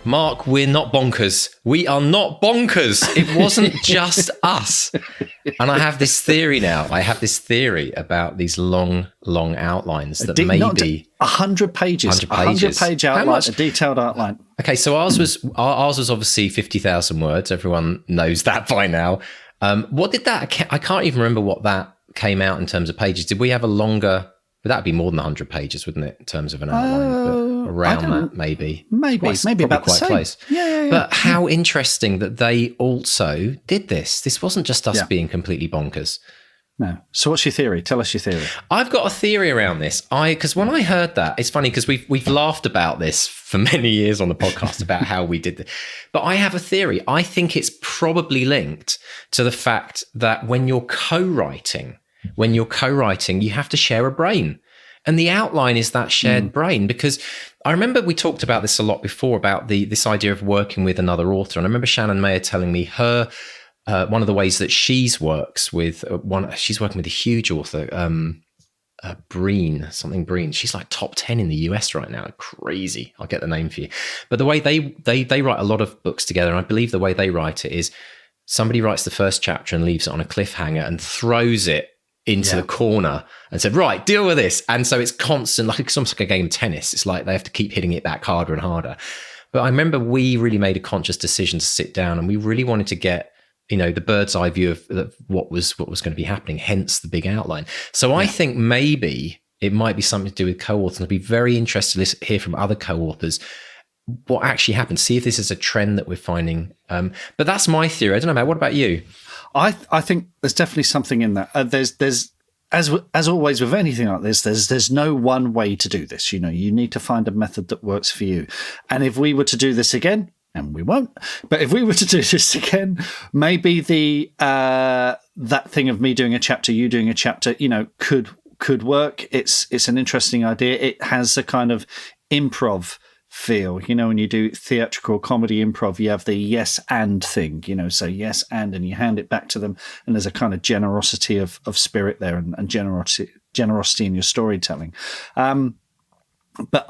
Mark, we're not bonkers. We are not bonkers. It wasn't just us. And I have this theory now. I have this theory about these long outlines that maybe 100 pages. 100 page outline, a detailed outline. Okay, so ours was obviously 50,000 words. Everyone knows that by now. What did that? I can't even remember what that came out in terms of pages. Did we have a longer? But that'd be more than 100 pages, wouldn't it, in terms of an outline? Around that, maybe about quite the same. close. Yeah. But how interesting that they also did this. This wasn't just us being completely bonkers. No. So what's your theory? Tell us your theory. I've got a theory around this. Because when I heard that, it's funny because we've laughed about this for many years on the podcast about how we did this. But I have a theory. I think it's probably linked to the fact that when you're co-writing, you have to share a brain. And the outline is that shared brain, because I remember we talked about this a lot before about this idea of working with another author. And I remember Shannon Mayer telling me one of the ways that she's working with a huge author, Breen. She's like top 10 in the US right now. Crazy. I'll get the name for you. But the way they write a lot of books together, and I believe the way they write it is somebody writes the first chapter and leaves it on a cliffhanger and throws it into the corner and said, right, deal with this. And so it's constant, it's almost like a game of tennis. It's like they have to keep hitting it back harder and harder. But I remember we really made a conscious decision to sit down and we really wanted to get, the bird's eye view of what was going to be happening, hence the big outline. So I think maybe it might be something to do with co-authors. I'd be very interested to hear from other co-authors what actually happened, see if this is a trend that we're finding. But that's my theory. I don't know, Matt, what about you? I think there's definitely something in that. There's as always with anything like this, there's no one way to do this. You need to find a method that works for you. And if we were to do this again, and we won't, but if we were to do this again, maybe that thing of me doing a chapter, you doing a chapter, could work. It's an interesting idea. It has a kind of improv feel, when you do theatrical comedy improv, you have the yes and thing, so yes and you hand it back to them, and there's a kind of generosity of spirit there and generosity in your storytelling. But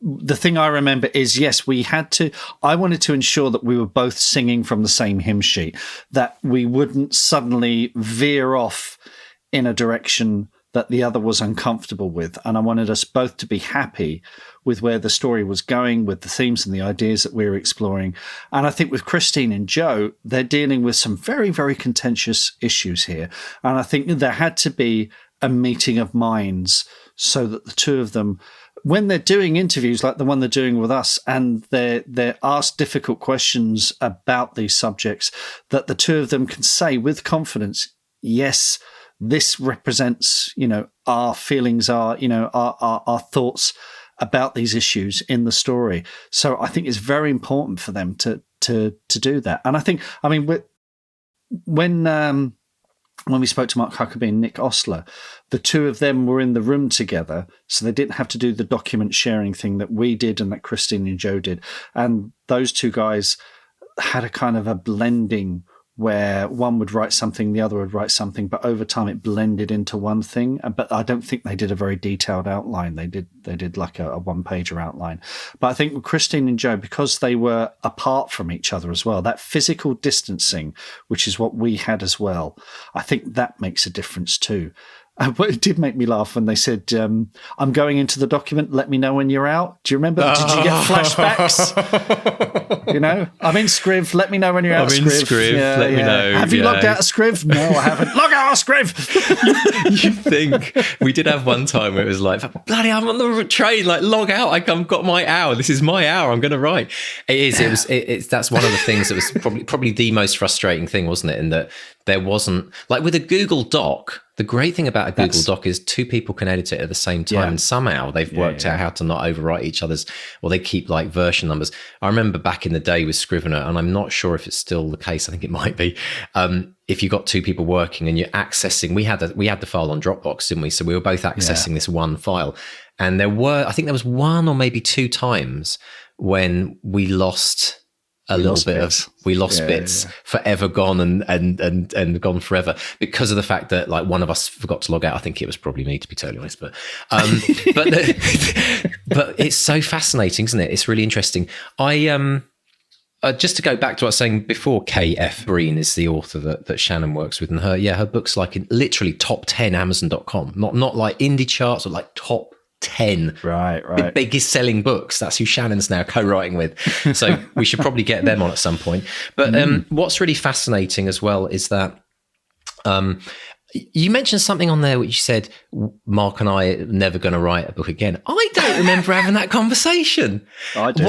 the thing I remember is, yes, I wanted to ensure that we were both singing from the same hymn sheet, that we wouldn't suddenly veer off in a direction that the other was uncomfortable with. And I wanted us both to be happy with where the story was going, with the themes and the ideas that we were exploring. And I think with Christine and Jo, they're dealing with some very, very contentious issues here. And I think there had to be a meeting of minds so that the two of them, when they're doing interviews like the one they're doing with us, and they're asked difficult questions about these subjects, that the two of them can say with confidence, yes, this represents, our feelings, our thoughts about these issues in the story. So I think it's very important for them to do that. And I think, when we spoke to Mark Huckabee and Nick Ostler, the two of them were in the room together, so they didn't have to do the document sharing thing that we did and that Christine and Jo did. And those two guys had a kind of a blending where one would write something, the other would write something, but over time it blended into one thing. But I don't think they did a very detailed outline. They did like a one-pager outline. But I think with Christine and Jo, because they were apart from each other as well, that physical distancing, which is what we had as well, I think that makes a difference too. But it did make me laugh when they said, I'm going into the document, let me know when you're out. Do you remember? Did you get flashbacks? I'm in Scriv, let me know when you're out of Scriv. I'm in Scriv, let me know. Have you logged out of Scriv? No, I haven't. Log out of Scriv! You think. We did have one time where it was like, bloody, I'm on the train, like, log out. I've got my hour. This is my hour. I'm going to write. That's one of the things that was probably the most frustrating thing, wasn't it? In that there wasn't, like with a Google Doc, the great thing about a Google Doc is two people can edit it at the same time, and somehow they've worked out how to not overwrite each other's, or they keep like version numbers. I remember back in the day with Scrivener, and I'm not sure if it's still the case. I think it might be. If you got two people working and you're accessing, we had the file on Dropbox, didn't we? So we were both accessing this one file, and I think there was one or maybe two times when we lost bits forever gone and gone forever because of the fact that like one of us forgot to log out. I think it was probably me, to be totally honest, but but it's so fascinating, isn't it? It's really interesting. Just to go back to what I was saying before, K.F. Breen is the author that Shannon works with, and her book's like in literally top 10 Amazon.com, not like indie charts, or like top 10 right biggest selling books. That's who Shannon's now co-writing with, so we should probably get them on at some point. But what's really fascinating as well is that you mentioned something on there which you said Mark and I are never going to write a book again. I don't remember having that conversation. I do.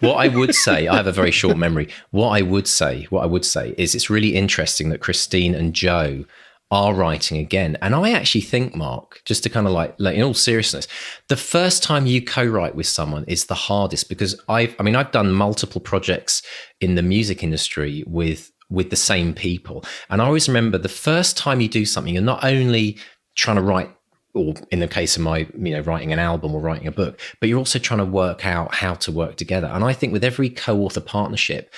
What I would say, I have a very short memory. What I would say is it's really interesting that Christine and Jo are writing again. And I actually think, Mark, just to kind of like in all seriousness, the first time you co-write with someone is the hardest, because I've done multiple projects in the music industry with the same people. And I always remember the first time you do something, you're not only trying to write, or in the case of my, writing an album or writing a book, but you're also trying to work out how to work together. And I think with every co-author partnership,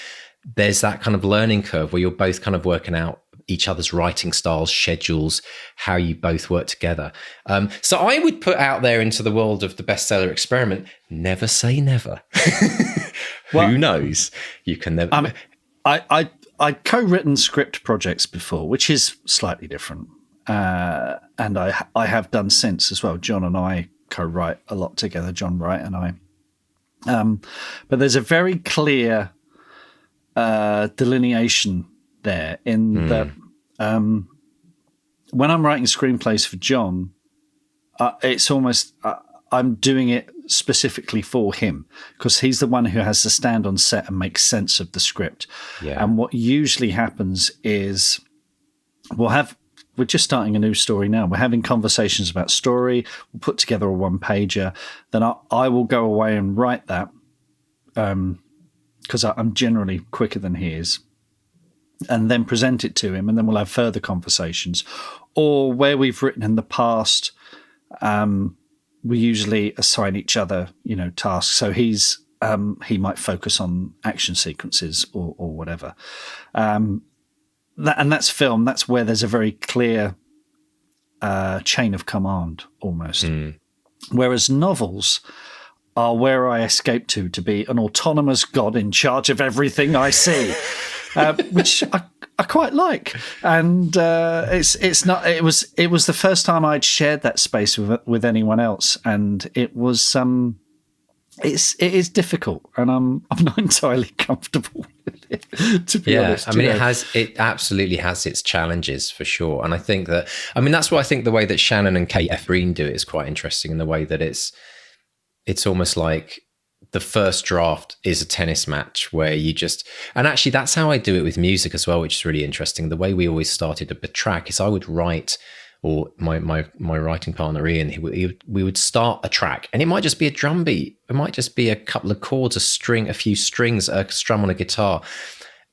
there's that kind of learning curve where you're both kind of working out each other's writing styles, schedules, how you both work together. So I would put out there into the world of the bestseller experiment, never say never. Well, who knows? You can never. I'd co-written script projects before, which is slightly different. And I have done since as well. John and I co-write a lot together, John Wright and I. But there's a very clear delineation there in that when I'm writing screenplays for John, it's almost I'm doing it specifically for him, because he's the one who has to stand on set and make sense of the script. And what usually happens is we're just starting a new story now. We're having conversations about story. We'll put together a one-pager. Then I will go away and write that because I'm generally quicker than he is, and then present it to him, and then we'll have further conversations. Or where we've written in the past, we usually assign each other, tasks. So he might focus on action sequences or whatever. And that's film. That's where there's a very clear chain of command almost. Whereas novels are where I escape to be an autonomous god in charge of everything I see. Which I quite like, and it's not. It was the first time I'd shared that space with anyone else, and it was it is difficult, and I'm not entirely comfortable with it. To be honest, it absolutely has its challenges for sure, and I think that's why I think the way that Shannon and K.F. Breen do it is quite interesting, in the way that it's almost like the first draft is a tennis match where and actually that's how I do it with music as well, which is really interesting. The way we always started a track is I would write, or my writing partner Ian, we would start a track, and it might just be a drum beat, it might just be a couple of chords, a few strings, a strum on a guitar,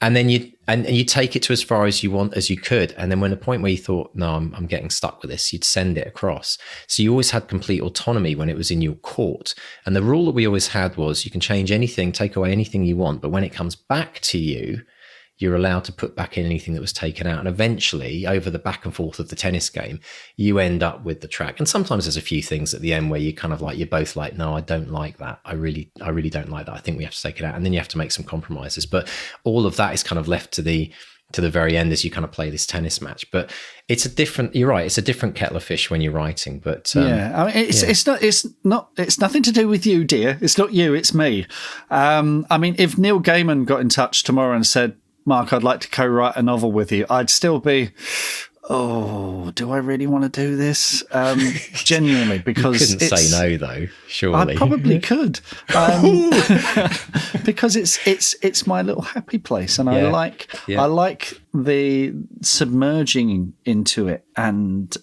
and then you take it to as far as you could, and then when the point where you thought, no, I'm getting stuck with this, you'd send it across. So you always had complete autonomy when it was in your court. And the rule that we always had was you can change anything, take away anything you want, but when it comes back to you, you're allowed to put back in anything that was taken out. And eventually, over the back and forth of the tennis game, you end up with the track. And sometimes there's a few things at the end where you kind of you're both like, no, I don't like that. I really don't like that. I think we have to take it out. And then you have to make some compromises. But all of that is kind of left to the to the very end as you kind of play this tennis match. But it's a different, you're right, it's a different kettle of fish when you're writing. But I mean, it's nothing to do with you, dear. It's not you, it's me. I mean, if Neil Gaiman got in touch tomorrow and said, Mark, I'd like to co-write a novel with you, I'd still be, oh, do I really want to do this? Genuinely, because you couldn't say no, though. Surely, I probably could, because it's my little happy place, and I like the submerging into it and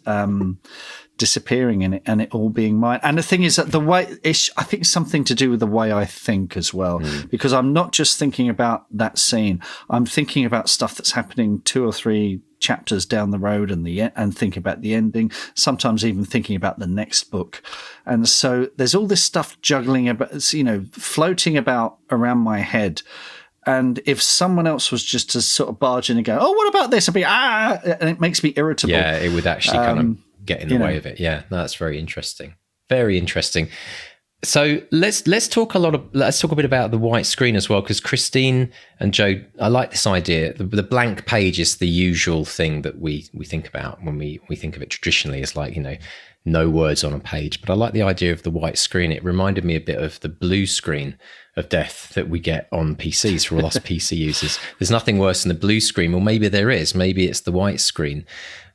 disappearing in it, and it all being mine. And the thing is that the way I think it's something to do with the way I think as well, because I'm not just thinking about that scene. I'm thinking about stuff that's happening 2 or 3 chapters down the road and thinking about the ending, sometimes even thinking about the next book. And so there's all this stuff juggling about, floating about around my head. And if someone else was just to sort of barge in and go, oh, what about this? I'd be, and it makes me irritable. Yeah, it would actually kind of get in the way of it. Yeah, no, that's very interesting. Very interesting. So let's talk a bit about the white screen as well, because Christine and Jo, I like this idea. The blank page is the usual thing that we think about when we think of it traditionally as like, no words on a page. But I like the idea of the white screen. It reminded me a bit of the blue screen of death that we get on PCs for all us PC users. There's nothing worse than the blue screen. Well, maybe there is. Maybe it's the white screen.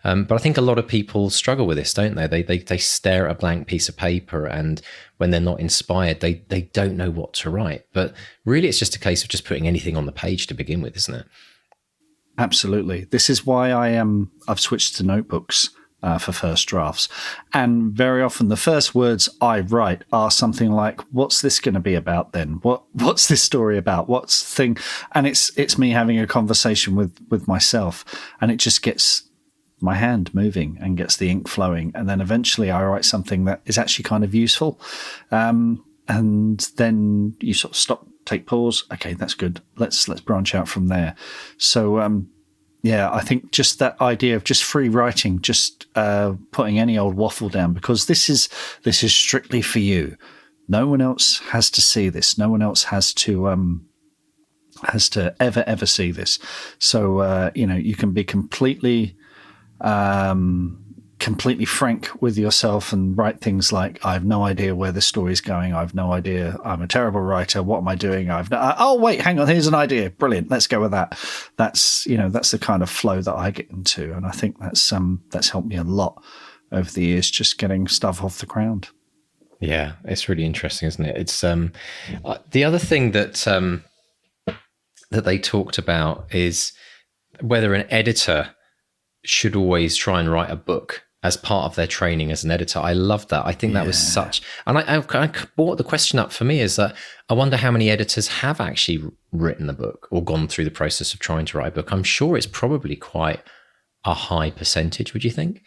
But I think a lot of people struggle with this, don't they? They stare at a blank piece of paper, and when they're not inspired, they don't know what to write. But really, it's just a case of just putting anything on the page to begin with, isn't it? Absolutely. This is why I've switched to notebooks for first drafts. And very often the first words I write are something like, what's this going to be about then? What's this story about? What's the thing? And it's me having a conversation with myself, and it just gets my hand moving and gets the ink flowing. And then eventually I write something that is actually kind of useful. And then you sort of stop, take pause. Okay, that's good. Let's branch out from there. So, I think just that idea of just free writing, just putting any old waffle down, because this is strictly for you. No one else has to see this. No one else has to ever see this. So you can be completely frank with yourself and write things like, I have no idea where the story's going. I have no idea. I'm a terrible writer. What am I doing? Oh, wait, hang on. Here's an idea. Brilliant. Let's go with that. That's the kind of flow that I get into. And I think that's helped me a lot over the years, just getting stuff off the ground. Yeah, it's really interesting, isn't it? It's the other thing that they talked about is whether an editor should always try and write a book as part of their training as an editor. I love that. I think that was such, and I brought the question up for me is that I wonder how many editors have actually written a book or gone through the process of trying to write a book. I'm sure it's probably quite a high percentage. Would you think?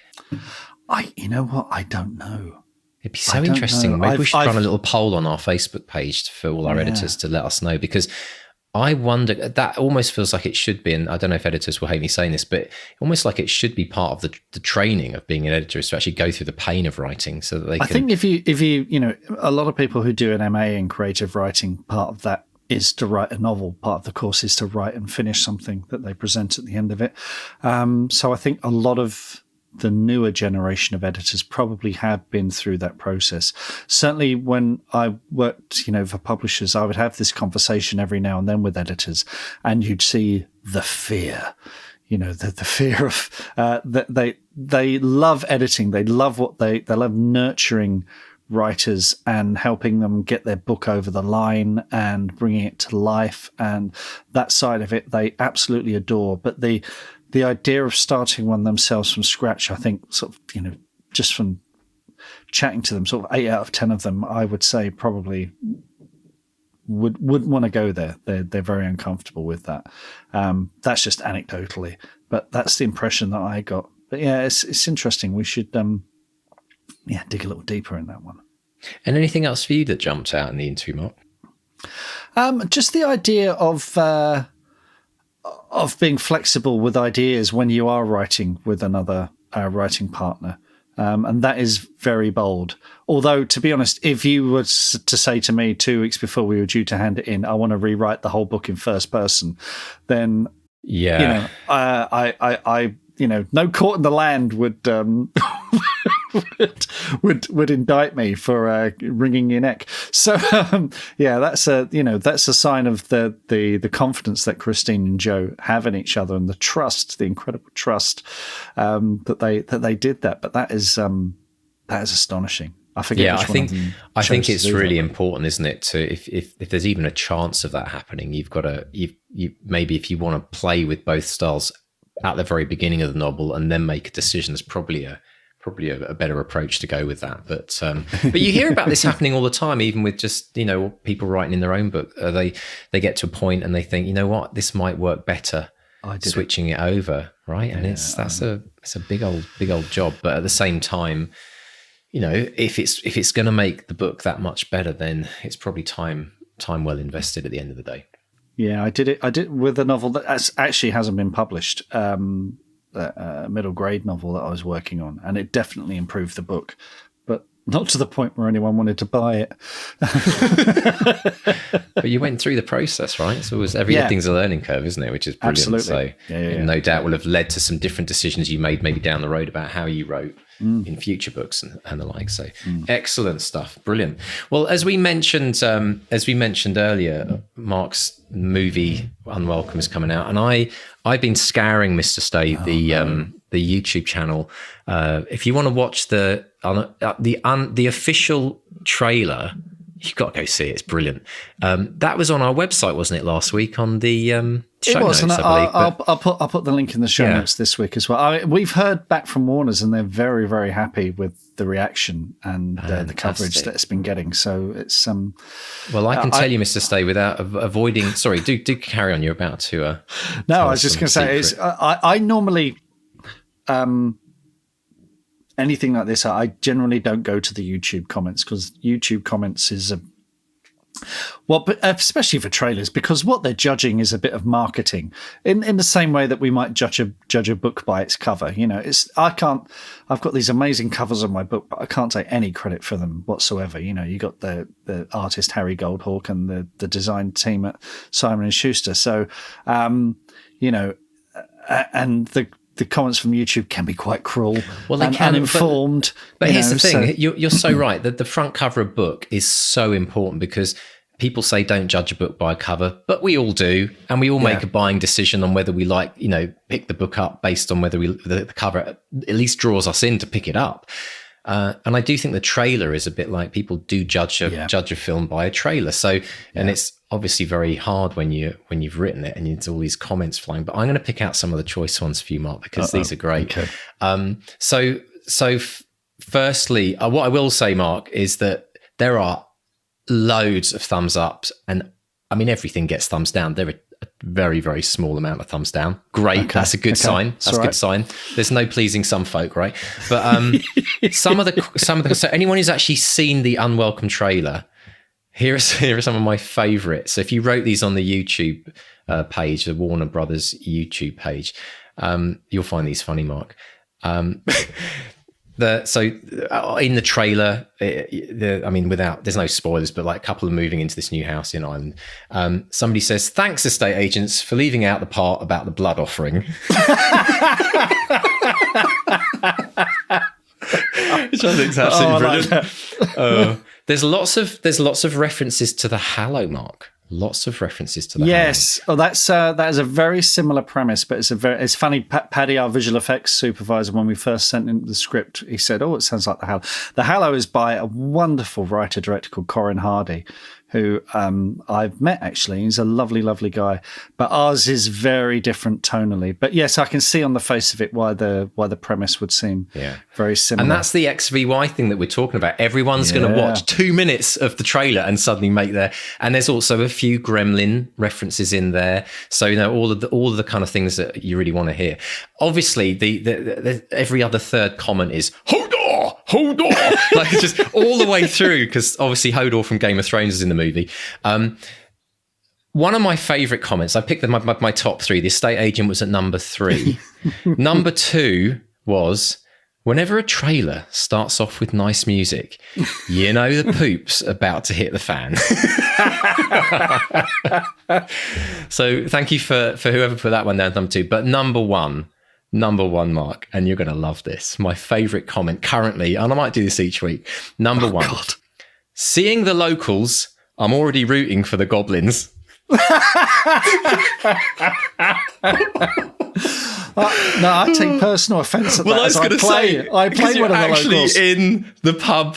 You know what? I don't know. It'd be so interesting. Maybe we should run a little poll on our Facebook page for all our editors to let us know, because I wonder, that almost feels like it should be, and I don't know if editors will hate me saying this, but almost like it should be part of the training of being an editor, is to actually go through the pain of writing so that they can. I think if you a lot of people who do an MA in creative writing, part of that is to write a novel. Part of the course is to write and finish something that they present at the end of it. So I think a lot of the newer generation of editors probably have been through that process. Certainly when I worked, for publishers, I would have this conversation every now and then with editors, and you'd see the fear, the fear of, that they love editing. They love they love nurturing writers and helping them get their book over the line and bringing it to life. And that side of it, they absolutely adore. But the idea of starting one themselves from scratch, I think just from chatting to them, sort of 8 out of 10 of them, I would say probably wouldn't want to go there. They're very uncomfortable with that. That's just anecdotally, but that's the impression that I got. But yeah, it's interesting. We should dig a little deeper in that one. And anything else for you that jumped out in the interview, Mark? Just the idea of being flexible with ideas when you are writing with another writing partner. And that is very bold. Although, to be honest, if you were to say to me 2 weeks before we were due to hand it in, I want to rewrite the whole book in first person, then Yeah. No court in the land would would indict me for wringing your neck. So that's a sign of the confidence that Christine and Jo have in each other, and the trust, the incredible trust that they did that. But that is astonishing. I forget. Yeah, which I think it's really important, isn't it? To if there's even a chance of that happening, you've got to maybe if you want to play with both styles at the very beginning of the novel and then make a decision, there's probably a better approach to go with that. But you hear about this happening all the time, even with just people writing in their own book. They get to a point and they think, you know what, this might work better. Switching it over, right? And it's a big old job. But at the same time, if it's going to make the book that much better, then it's probably time well invested at the end of the day. Yeah, I did it with a novel that actually hasn't been published, a middle grade novel that I was working on, and it definitely improved the book, but not to the point where anyone wanted to buy it. But you went through the process, right? So everything's a learning curve, isn't it? Which is brilliant. Absolutely. So no doubt will have led to some different decisions you made maybe down the road about how you wrote in future books and the like. So excellent stuff. Brilliant. Well, as we mentioned earlier, Mark's movie Unwelcome is coming out, and I've been scouring Mr. Stay, the YouTube channel. If you want to watch the official trailer, you've got to go see it. It's brilliant. That was on our website, wasn't it, last week on the show notes, I believe. I'll put the link in the show notes this week as well. We've heard back from Warner's, and they're very, very happy with the reaction and the coverage that it's been getting. So it's well, I can tell you, Mr. Stay, without avoiding. Sorry, do carry on. You're about to. No, I was just going to say, I normally. Anything like this, I generally don't go to the YouTube comments, because YouTube comments is but especially for trailers, because what they're judging is a bit of marketing in the same way that we might judge a book by its cover. I've got these amazing covers on my book, but I can't take any credit for them whatsoever. You got the artist Harry Goldhawk and the design team at Simon and Schuster. So, and the comments from YouTube can be quite cruel and uninformed. But here's the thing. You're so right that the front cover of a book is so important, because people say don't judge a book by a cover, but we all do. And we all make a buying decision on whether we pick the book up based on whether the cover at least draws us in to pick it up. And I do think the trailer is a bit like people do judge a film by a trailer. So, and it's obviously very hard when you've written it and it's all these comments flying. But I'm going to pick out some of the choice ones for you, Mark, because these are great. Okay. Firstly, what I will say, Mark, is that there are loads of thumbs ups, and I mean everything gets thumbs down. There are a very, very small amount of thumbs down. Great. Okay. That's a good sign. That's a good sign. There's no pleasing some folk, right? But some of the so anyone who's actually seen the Unwelcome trailer, here are some of my favorites. So if you wrote these on the YouTube page, the Warner Brothers YouTube page, you'll find these funny, Mark. In the trailer, there's no spoilers, but like a couple of moving into this new house in Ireland. Somebody says, "Thanks, estate agents, for leaving out the part about the blood offering." Which I think is absolutely brilliant. There's lots of references to the Hallow, Mark. Lots of references to the Yes. Hallow. Oh, that is a very similar premise, but it's funny. Paddy, our visual effects supervisor, when we first sent him the script, he said, "Oh, it sounds like the Hallow." The Hallow is by a wonderful writer-director called Corin Hardy, who I've met, actually. He's a lovely, lovely guy. But ours is very different tonally. But yes, I can see on the face of it why the premise would seem very similar. And that's the XVY thing that we're talking about. Everyone's going to watch 2 minutes of the trailer and suddenly make their... And there's also a few Gremlin references in there. So, all of the kind of things that you really want to hear. Obviously, the every other third comment is, Hodor! Like just all the way through, because obviously Hodor from Game of Thrones is in the movie. One of my favourite comments, I picked my top three. The estate agent was at number 3. Number 2 was, Whenever a trailer starts off with nice music, you know the poop's about to hit the fan. So thank you for whoever put that one down, number 2. But number one, Mark, and you're going to love this. My favourite comment currently, and I might do this each week. Number 1, God. Seeing the locals, I'm already rooting for the goblins. No, I take personal offence at that. Well, I was going to say, I play one of the locals in the pub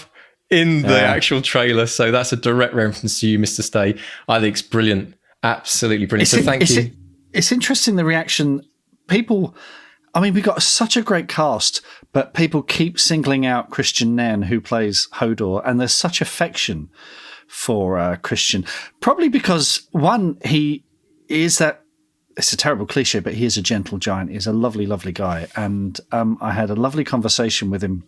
in the actual trailer, so that's a direct reference to you, Mr. Stay. I think it's brilliant, absolutely brilliant. So thank you. It's interesting the reaction. People, I mean, we got such a great cast, but people keep singling out Christian Nairn, who plays Hodor, and there's such affection for Christian. Probably because, one, he is that. It's a terrible cliche, but he is a gentle giant. He's a lovely, lovely guy. And I had a lovely conversation with him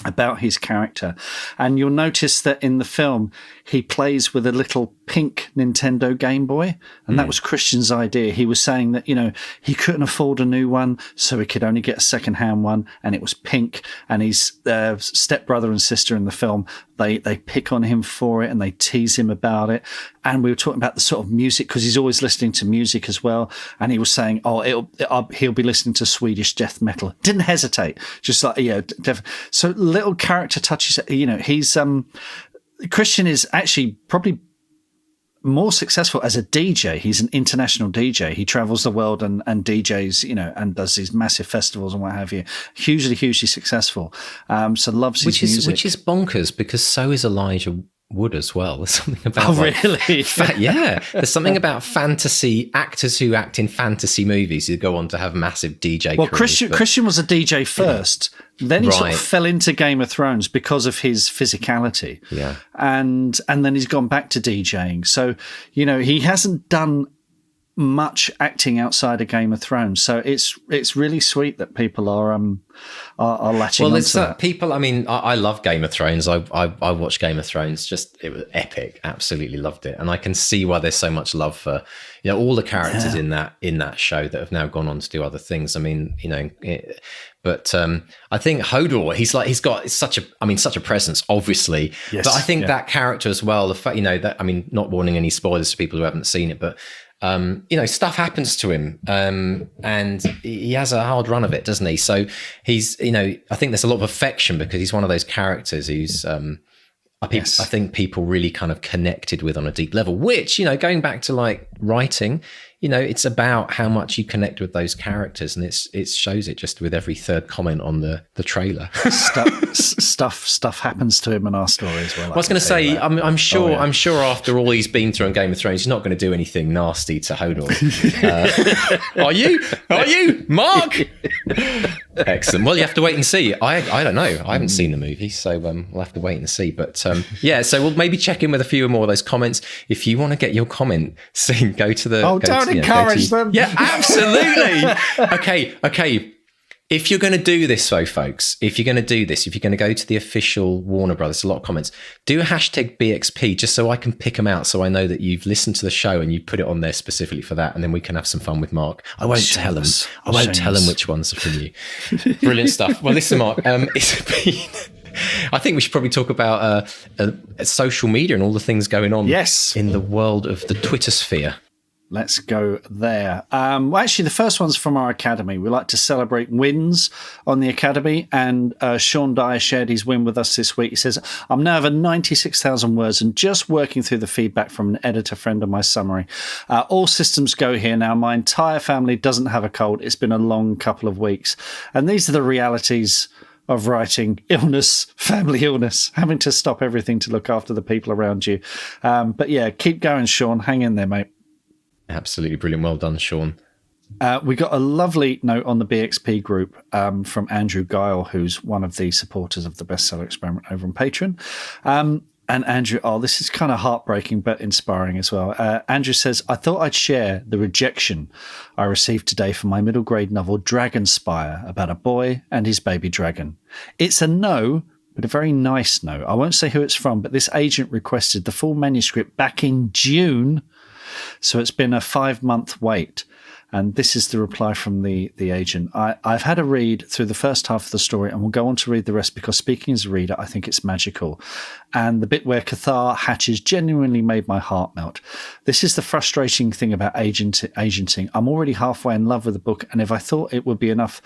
about his character. And you'll notice that in the film, he plays with a little pink Nintendo Game Boy. And that was Christian's idea. He was saying that, he couldn't afford a new one, so he could only get a secondhand one. And it was pink. And his stepbrother and sister in the film, they pick on him for it and they tease him about it. And we were talking about the sort of music, because he's always listening to music as well. And he was saying, he'll be listening to Swedish death metal. Didn't hesitate. Just like, so little character touches, he's, Christian is actually probably more successful as a DJ. He's an international DJ. He travels the world and DJs, and does these massive festivals and what have you. Hugely successful. So loves his music. Which is bonkers, because so is Elijah Wood as well. There's something about really? There's something about fantasy actors who act in fantasy movies who go on to have massive DJ careers. Christian was a DJ first. Then he sort of fell into Game of Thrones because of his physicality. Yeah. And then he's gone back to DJing. So, he hasn't done much acting outside of Game of Thrones. So it's really sweet that people are latching onto it's that. People, I mean, I love Game of Thrones. I watched Game of Thrones. It was epic. Absolutely loved it. And I can see why there's so much love for, all the characters in that show that have now gone on to do other things. I mean, but I think Hodor, he's got such a presence, obviously. Yes, but I think that character as well, the fact, not warning any spoilers to people who haven't seen it, but stuff happens to him, and he has a hard run of it, doesn't he? So he's, I think there's a lot of affection because he's one of those characters who's, I think people really kind of connected with on a deep level, which, going back to like writing, it's about how much you connect with those characters, and it shows it just with every third comment on the trailer. Stuff happens to him in our story as well. I was going to say, I'm sure after all he's been through on Game of Thrones, he's not going to do anything nasty to Hodor. Are you, Mark? Excellent. Well, you have to wait and see. I don't know. I haven't seen the movie, so we'll have to wait and see. But so we'll maybe check in with a few more of those comments. If you want to get your comment seen, go to the. Don't encourage them. Yeah, absolutely. Okay. If you're going to do this, though, folks, if you're going to go to the official Warner Brothers, a lot of comments, do a hashtag BXP just so I can pick them out, so I know that you've listened to the show and you put it on there specifically for that, and then we can have some fun with Mark. I won't tell him which ones are from you. Brilliant stuff. Well, listen, Mark, it's been... I think we should probably talk about social media and all the things going on in the world of the Twitter sphere. Let's go there. Well, actually, the first one's from our Academy. We like to celebrate wins on the Academy, and Sean Dyer shared his win with us this week. He says, I'm now over 96,000 words and just working through the feedback from an editor friend on my summary. All systems go here now. My entire family doesn't have a cold. It's been a long couple of weeks. And these are the realities of writing: illness, family illness, having to stop everything to look after the people around you. But yeah, keep going, Sean. Hang in there, mate. Absolutely brilliant. Well done, Sean. We got a lovely note on the BXP group from Andrew Guile, who's one of the supporters of the Bestseller Experiment over on Patreon. And Andrew, this is kind of heartbreaking, but inspiring as well. Andrew says, I thought I'd share the rejection I received today for my middle grade novel, Dragonspire, about a boy and his baby dragon. It's a no, but a very nice no. I won't say who it's from, but this agent requested the full manuscript back in June. So it's been a 5-month wait. And this is the reply from the agent. I've had a read through the first half of the story and will go on to read the rest because speaking as a reader, I think it's magical. And the bit where Cathar hatches genuinely made my heart melt. This is the frustrating thing about agenting. I'm already halfway in love with the book, and if I thought it would be enough,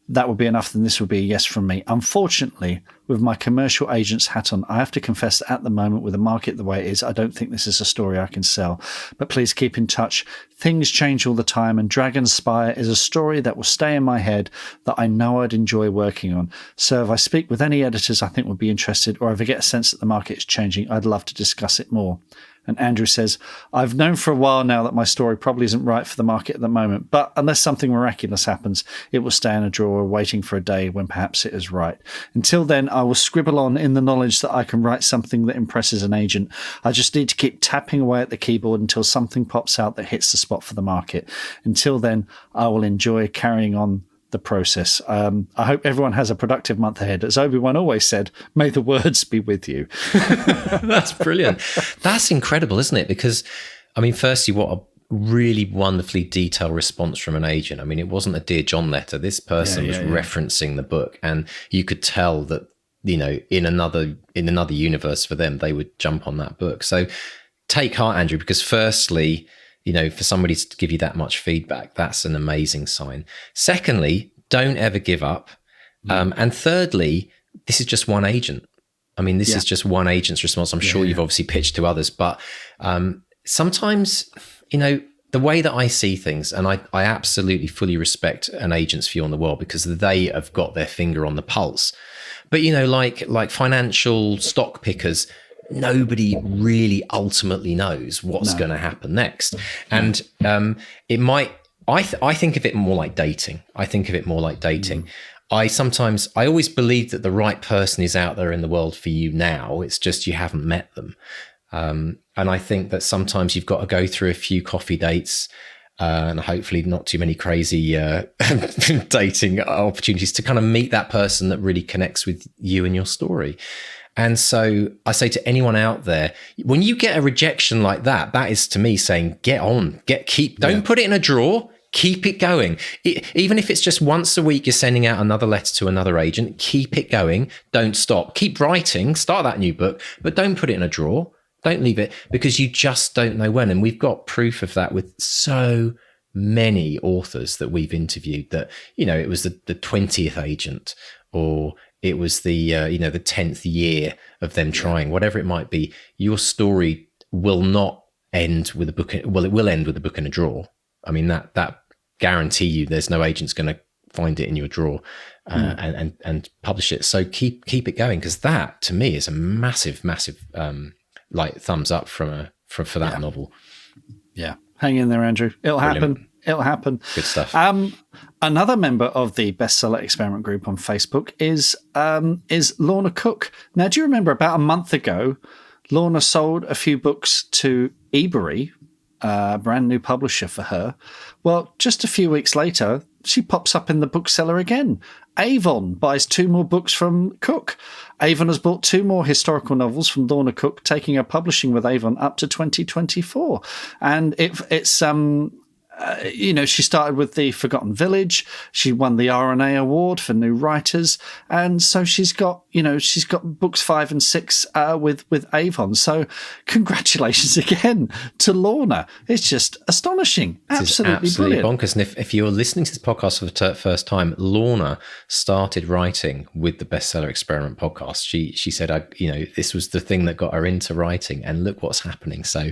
that would be enough, then this would be a yes from me. Unfortunately, with my commercial agent's hat on, I have to confess that at the moment, with the market the way it is, I don't think this is a story I can sell. But please keep in touch. Things change all the time, and Dragon Spire is a story that will stay in my head that I know I'd enjoy working on. So if I speak with any editors I think would be interested, or if I get a sense that the market is changing, I'd love to discuss it more. And Andrew says, I've known for a while now that my story probably isn't right for the market at the moment, but unless something miraculous happens, it will stay in a drawer waiting for a day when perhaps it is right. Until then, I will scribble on in the knowledge that I can write something that impresses an agent. I just need to keep tapping away at the keyboard until something pops out that hits the spot for the market. Until then, I will enjoy carrying on the process. I hope everyone has a productive month ahead. As Obi-Wan always said, may the words be with you. That's brilliant. That's incredible, isn't it? Because, I mean, firstly, what a really wonderfully detailed response from an agent. I mean, it wasn't a Dear John letter. This person was referencing the book, and you could tell that, you know, in another universe for them, they would jump on that book. So take heart, Andrew, because firstly, you know, for somebody to give you that much feedback, that's an amazing sign. Secondly, don't ever give up. And thirdly, this is just one agent. I mean, this is just one agent's response. I'm sure you've obviously pitched to others, but sometimes, you know, the way that I see things, and I absolutely fully respect an agent's view on the world because they have got their finger on the pulse. But, you know, like financial stock pickers, nobody really ultimately knows what's going to happen next. And it might, I think of it more like dating. I always believe that the right person is out there in the world for you now. It's just you haven't met them. And I think that sometimes you've got to go through a few coffee dates and hopefully not too many crazy dating opportunities to kind of meet that person that really connects with you and your story. And so I say to anyone out there, when you get a rejection like that, that is to me saying, get on, don't put it in a drawer, keep it going. Even if it's just once a week, you're sending out another letter to another agent, keep it going. Don't stop, keep writing, start that new book, but don't put it in a drawer. Don't leave it because you just don't know when. And we've got proof of that with so many authors that we've interviewed that, you know, it was the 20th agent, or it was the 10th year of them trying, whatever it might be. Your story will not end with a book. Well, it will end with a book in a drawer. I mean, that guarantee you there's no agent's going to find it in your drawer and publish it. So keep it going, because that to me is a massive like thumbs up for that novel. Yeah. Hang in there, Andrew. It'll happen. It'll happen. Good stuff. Another member of the Bestseller Experiment group on Facebook is Lorna Cook. Now, do you remember about a month ago, Lorna sold a few books to Ebury, a brand new publisher for her? Well, just a few weeks later, she pops up in the bookseller again. Avon buys 2 more books from Cook. Avon has bought 2 more historical novels from Lorna Cook, taking her publishing with Avon up to 2024. And it's she started with The Forgotten Village. She won the RNA Award for New Writers, and so she's got books 5 and 6 with Avon. So congratulations again to Lorna. It's just astonishing, absolutely brilliant, bonkers. And if you're listening to this podcast for the first time, Lorna started writing with the Bestseller Experiment podcast. She said, this was the thing that got her into writing, and look what's happening. So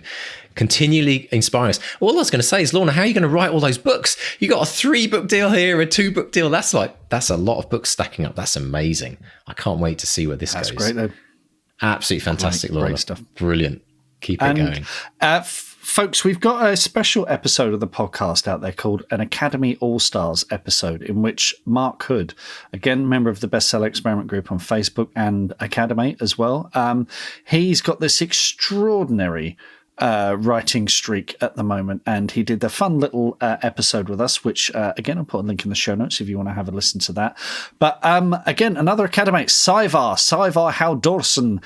continually inspiring us. All I was going to say is, Lorna, how are you going to write all those books? You got a 3-book deal here, a 2-book deal. That's a lot of books stacking up. That's amazing. I can't wait to see where this goes. That's great, though. Absolutely fantastic, Lorna. Great stuff. Brilliant. Keep it going. Folks, we've got a special episode of the podcast out there called an Academy All-Stars episode, in which Mark Hood, again, member of the Bestseller Experiment group on Facebook and Academy as well, he's got this extraordinary writing streak at the moment, and he did a fun little episode with us, which again I'll put a link in the show notes if you want to have a listen to that. But again, another academic, Savar Haldorsen,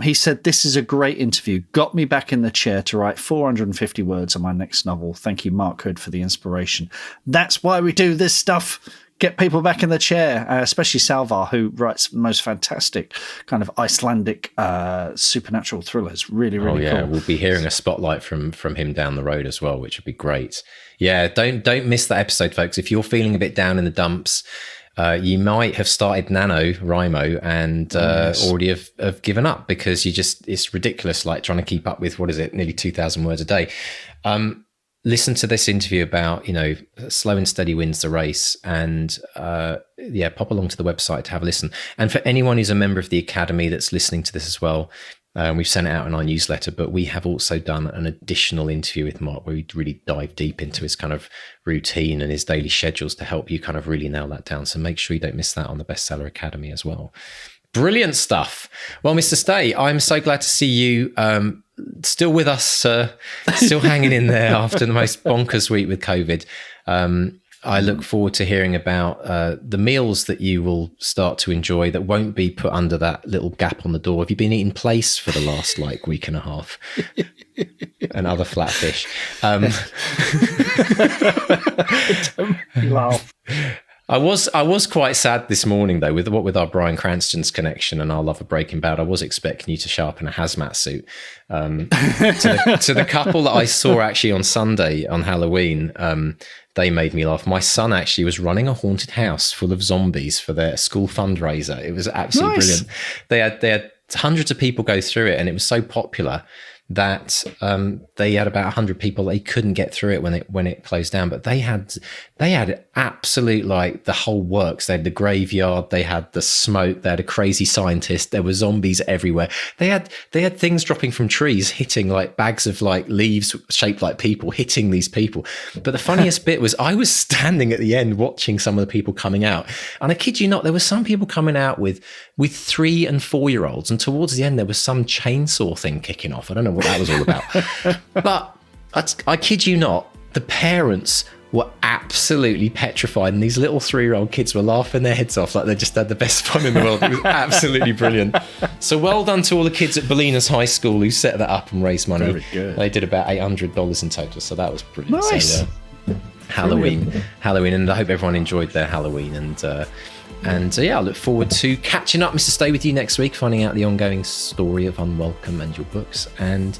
he said, "This is a great interview. Got me back in the chair to write 450 words on my next novel. Thank you, Mark Hood, for the inspiration." That's why we do this stuff. Get people back in the chair, especially Salvar, who writes the most fantastic kind of Icelandic supernatural thrillers. Really, really cool. We'll be hearing a spotlight from him down the road as well, which would be great. Yeah, don't miss that episode, folks. If you're feeling a bit down in the dumps, you might have started NaNoWriMo and already have given up because it's ridiculous, like trying to keep up with, nearly 2,000 words a day. Listen to this interview about, slow and steady wins the race, and pop along to the website to have a listen. And for anyone who's a member of the Academy that's listening to this as well, we've sent it out in our newsletter, but we have also done an additional interview with Mark where we really dive deep into his kind of routine and his daily schedules to help you kind of really nail that down. So make sure you don't miss that on the Bestseller Academy as well. Brilliant stuff. Well, Mr. Stay, I'm so glad to see you still with us, still hanging in there after the most bonkers week with COVID. I look forward to hearing about the meals that you will start to enjoy that won't be put under that little gap on the door. Have you been eating place for the last week and a half? And other flatfish. Don't laugh. I was quite sad this morning though, with our Bryan Cranston's connection and our love of Breaking Bad. I was expecting you to show up in a hazmat suit. To the couple that I saw actually on Sunday on Halloween, they made me laugh. My son actually was running a haunted house full of zombies for their school fundraiser. It was absolutely brilliant. They had hundreds of people go through it, and it was so popular that they had about 100 people. They couldn't get through it when it closed down, but they had absolute the whole works. They had the graveyard, they had the smoke, they had a crazy scientist, there were zombies everywhere. They had things dropping from trees, hitting bags of leaves shaped like people, hitting these people. But the funniest bit was I was standing at the end watching some of the people coming out, and I kid you not, there were some people coming out with 3 and 4 year olds, and towards the end there was some chainsaw thing kicking off. I don't know what that was all about. But I kid you not, the parents were absolutely petrified, and these little 3-year-old kids were laughing their heads off like they just had the best fun in the world. It was absolutely brilliant. So well done to all the kids at Bolinas High School who set that up and raised money. Very good. They did about $800 in total, so that was brilliant. Nice. So, Halloween, and I hope everyone enjoyed their Halloween. And I look forward to catching up, Mr. Stay, with you next week, finding out the ongoing story of Unwelcome and your books. And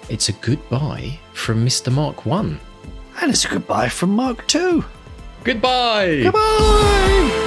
it's a goodbye from Mr. Mark 1. And it's a goodbye from Mark 2. Goodbye. Goodbye.